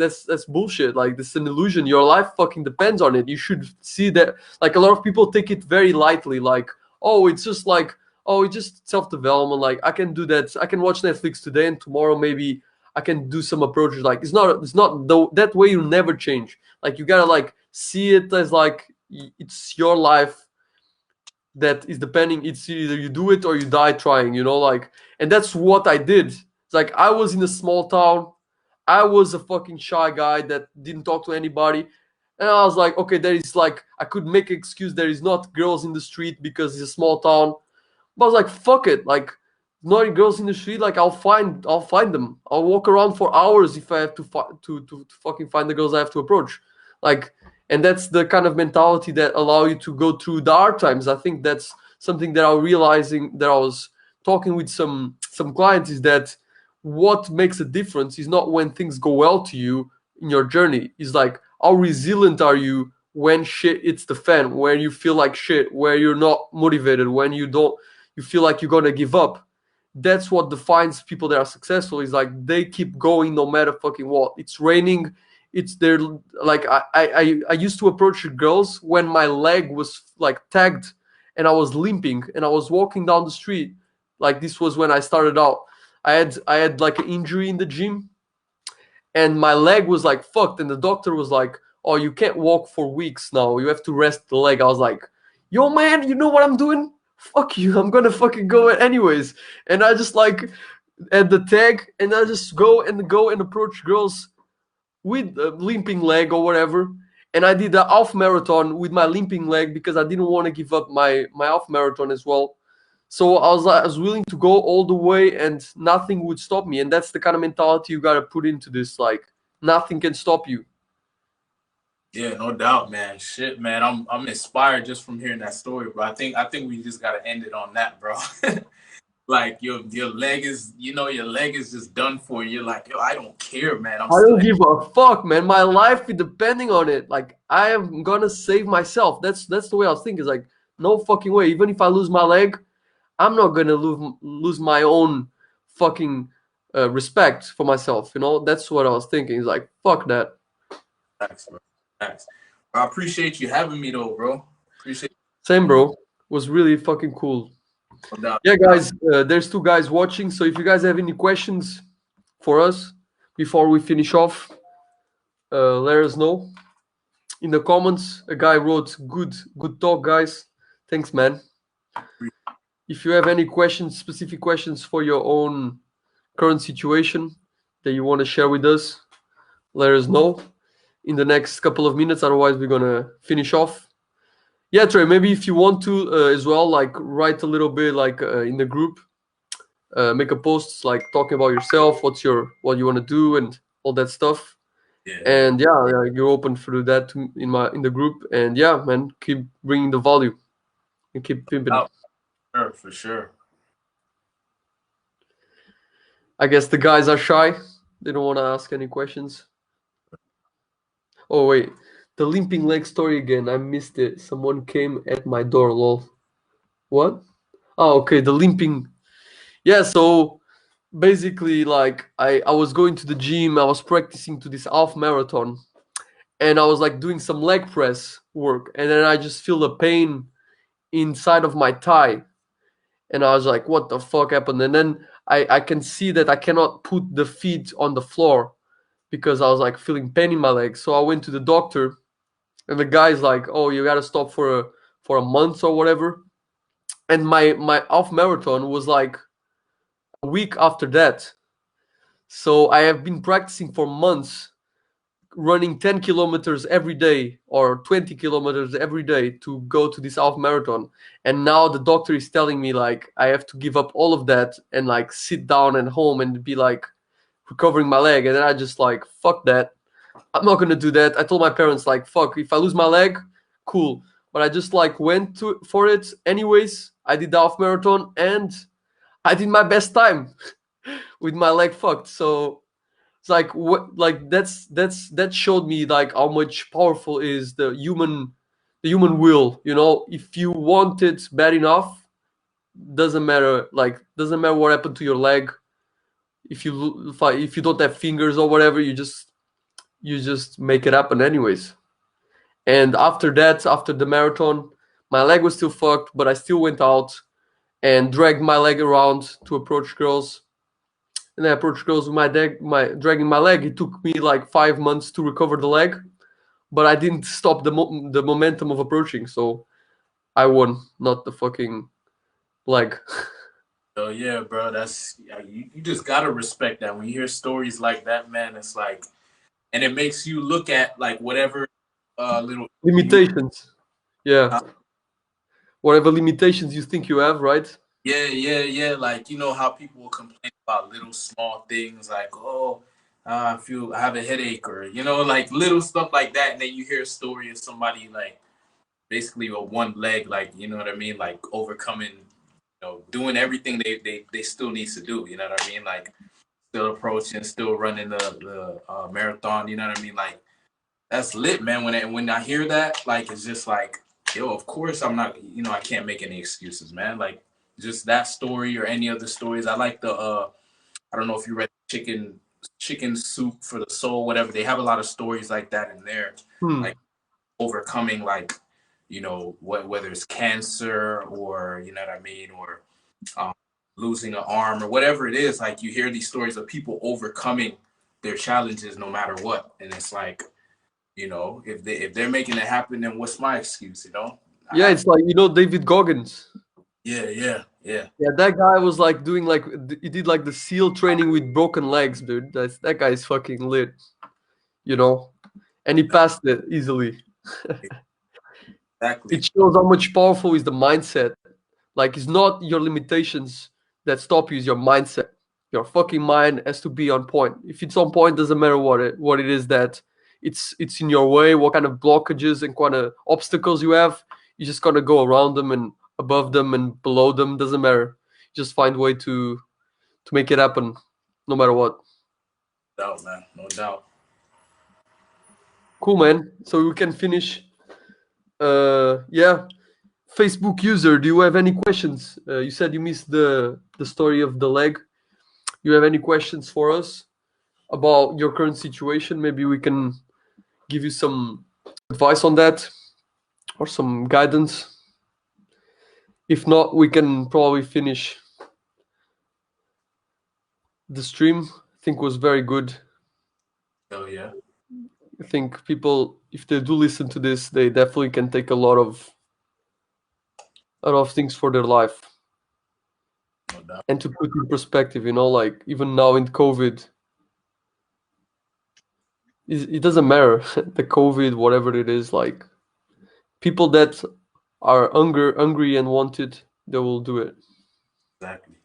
bullshit. Like this is an illusion. Your life fucking depends on it. You should see that. Like a lot of people take it very lightly, like, oh, it's just like, oh, it's just self-development, like I can do that, I can watch Netflix today, and tomorrow maybe I can do some approaches. Like it's not that way. You never change. Like you gotta like see it as like it's your life that is depending. It's either you do it or you die trying, like. And that's what I did. It's like I was in a small town, I was a fucking shy guy that didn't talk to anybody. And I was like, okay, there is like, I could make an excuse there is not girls in the street because it's a small town. But I was like, fuck it, like not girls in the street, like I'll find them. I'll walk around for hours if I have to fucking find the girls I have to approach. Like, and that's the kind of mentality that allow you to go through the hard times. I think that's something that I'm realizing that I was talking with some clients is that what makes a difference is not when things go well to you in your journey. It's like how resilient are you when shit hits the fan, when you feel like shit, where you're not motivated, when you feel like you're gonna give up. That's what defines people that are successful. Is like they keep going no matter fucking what. It's raining. It's their like I used to approach girls when my leg was like tagged and I was limping and I was walking down the street. Like this was when I started out. I had like an injury in the gym and my leg was like fucked and the doctor was like, oh, you can't walk for weeks now, you have to rest the leg. I was like, yo man, you know what I'm doing? Fuck you, I'm gonna fucking go anyways. And I just like at the tag and I just go and approach girls with a limping leg or whatever. And I did a half marathon with my limping leg because I didn't want to give up my half marathon as well. So I was willing to go all the way, and nothing would stop me. And that's the kind of mentality you gotta put into this. Like nothing can stop you. Yeah, no doubt, man. Shit, man. I'm inspired just from hearing that story, bro. I think we just gotta end it on that, bro. Like your leg is, your leg is just done for. You're like, yo, I don't care, man. I'm I still. don't give a fuck, man. My life is depending on it. Like I am gonna save myself. That's the way I was thinking. It's like no fucking way. Even if I lose my leg, I'm not gonna lose my own fucking respect for myself. That's what I was thinking. It's like fuck that. Thanks, bro. Thanks. I appreciate you having me though, bro. Appreciate Same, bro. Was really fucking cool. no doubt. Yeah, No doubt. guys. There's two guys watching. So if you guys have any questions for us before we finish off, let us know in the comments. A guy wrote, "Good talk, guys. Thanks, man." If you have any questions, specific questions for your own current situation that you want to share with us, let us know in the next couple of minutes. Otherwise, we're gonna finish off. Yeah, Trey. Maybe if you want to as well, like write a little bit, like in the group, make a post like talking about yourself, what you want to do, and all that stuff. Yeah, yeah. And yeah, you're open for that in the group. And yeah, man, keep bringing the value and keep pimping it. Out. Sure, for sure. I guess the guys are shy. They don't want to ask any questions. Oh wait, the limping leg story again. I missed it. Someone came at my door. Lol. What? Oh, okay. The limping. Yeah. So basically, like I was going to the gym. I was practicing to this half marathon, and I was like doing some leg press work, and then I just feel the pain inside of my thigh, and I was like, "What the fuck happened?" And then I can see that I cannot put the feet on the floor because I was like feeling pain in my legs. So I went to the doctor, and the guy's like, "Oh, you gotta stop for a month or whatever." And my half marathon was like a week after that. So I have been practicing for months, running 10 kilometers every day or 20 kilometers every day to go to this half marathon. And now the doctor is telling me like I have to give up all of that and like sit down at home and be like recovering my leg. And then I just like fuck that, I'm not gonna do that. I told my parents like fuck, if I lose my leg, cool. But I just like went to for it anyways. I did the half marathon and I did my best time with my leg fucked. So it's like what, like that showed me like how much powerful is the human will. If you want it bad enough, doesn't matter what happened to your leg. If you don't have fingers or whatever, you just make it happen anyways. And after that, after the marathon, my leg was still fucked, but I still went out and dragged my leg around to approach girls. And I approached girls with my dragging my leg. It took me like 5 months to recover the leg, but I didn't stop the momentum of approaching. So I won, not the fucking leg. So yeah, bro. That's yeah, you just gotta respect that. When you hear stories like that, man, it's like, and it makes you look at like whatever. little you Limitations. Yeah. uh, Whatever limitations you think you have, right? yeah. Like you know how people will complain about little small things like, oh, I have a headache, or you know, like little stuff like that, and then you hear a story of somebody like basically with one leg, like you know what I mean, like overcoming, doing everything they still needs to do. You know what I mean, like still approaching, still running the marathon. You know what I mean, like that's lit, man. When I hear that, like it's just like, yo, of course I'm not, I can't make any excuses, man. Like just that story or any other stories. I like the I don't know if you read chicken soup for the soul, whatever. They have a lot of stories like that in there, Hmm. like overcoming like, whether it's cancer or you know what I mean, or um, losing an arm or whatever it is. Like you hear these stories of people overcoming their challenges no matter what, and it's like, if they're making it happen, then what's my excuse? I Yeah, have. it's like David Goggins. Yeah. Yeah, that guy was like doing like he did like the SEAL training with broken legs, dude. That guy is fucking lit, you know, and he passed it easily. It Exactly. shows how much powerful is the mindset. Like it's not your limitations that stop you, it's your mindset. Your fucking mind has to be on point. If it's on point, doesn't matter what it is that it's in your way, what kind of blockages and kind of obstacles you have. You just gotta go around them and above them and below them. Doesn't matter. Just find a way to make it happen, no matter what. No doubt, man. No doubt. Cool, man. So we can finish. Yeah. Facebook user, do you have any questions? You said you missed the story of the leg. You have any questions for us about your current situation? Maybe we can give you some advice on that or some guidance. If not, we can probably finish the stream. I think was very good. Oh yeah. I think people, if they do listen to this, they definitely can take a lot of things for their life No doubt. and to put in perspective. Like even now in COVID, it doesn't matter the COVID, whatever it is. Like people that are hungry and want it, they will do it. Exactly.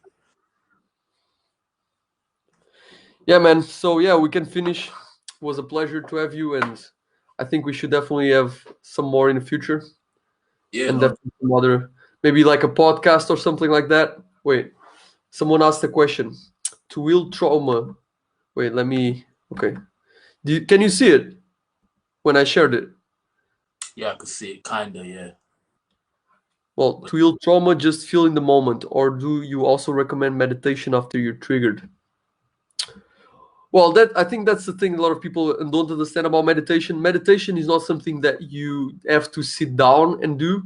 Yeah, man. So yeah, we can finish. It was a pleasure to have you, and I think we should definitely have some more in the future, Yeah. and No. definitely some other, maybe like a podcast or something like that. Wait, someone asked a question. To heal trauma. Wait, let me. Okay. Can you see it when I shared it? Yeah, I could see it. Kinda. Yeah. Well, But to heal trauma, just feel in the moment, or do you also recommend meditation after you're triggered? Well, that I think that's the thing a lot of people don't understand about meditation. Meditation is not something that you have to sit down and do.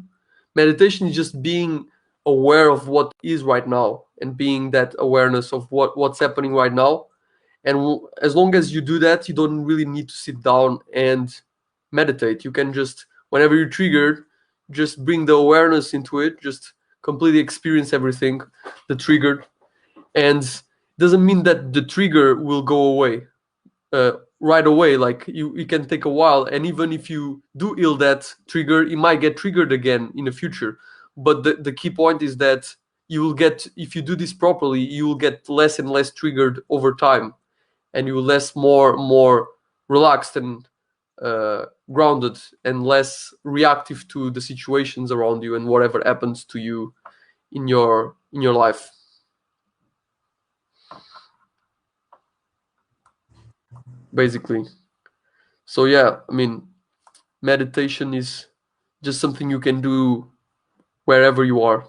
Meditation is just being aware of what is right now and being that awareness of what's happening right now. And as long as you do that, you don't really need to sit down and meditate. You can just, whenever you're triggered, just bring the awareness into it, just completely experience everything, the trigger, and doesn't mean that the trigger will go away right away. Like you can take a while, and even if you do heal that trigger, it might get triggered again in the future. But the key point is that you will get, if you do this properly, you will get less and less triggered over time, and you will less more relaxed and grounded and less reactive to the situations around you and whatever happens to you in your life, basically. So yeah, I mean, meditation is just something you can do wherever you are.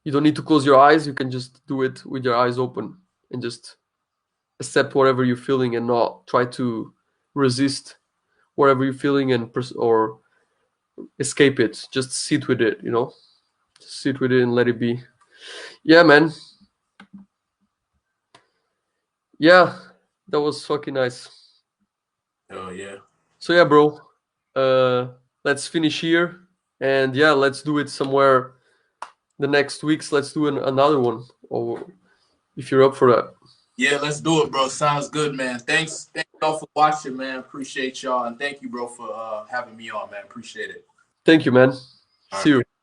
You don't need to close your eyes. You can just do it with your eyes open and just accept whatever you're feeling and not try to resist whatever you're feeling or escape it. Just sit with it. Just sit with it and let it be. Yeah, man. Yeah, that was fucking nice. oh yeah. So yeah, bro. Uh, let's finish here, and yeah, let's do it somewhere the next weeks. Let's do another one, or if you're up for that. Yeah, let's do it, bro. Sounds good, man. Thank y'all for watching, man. Appreciate y'all, and thank you, bro, for having me on, man. Appreciate it. Thank you, man. All See right. you.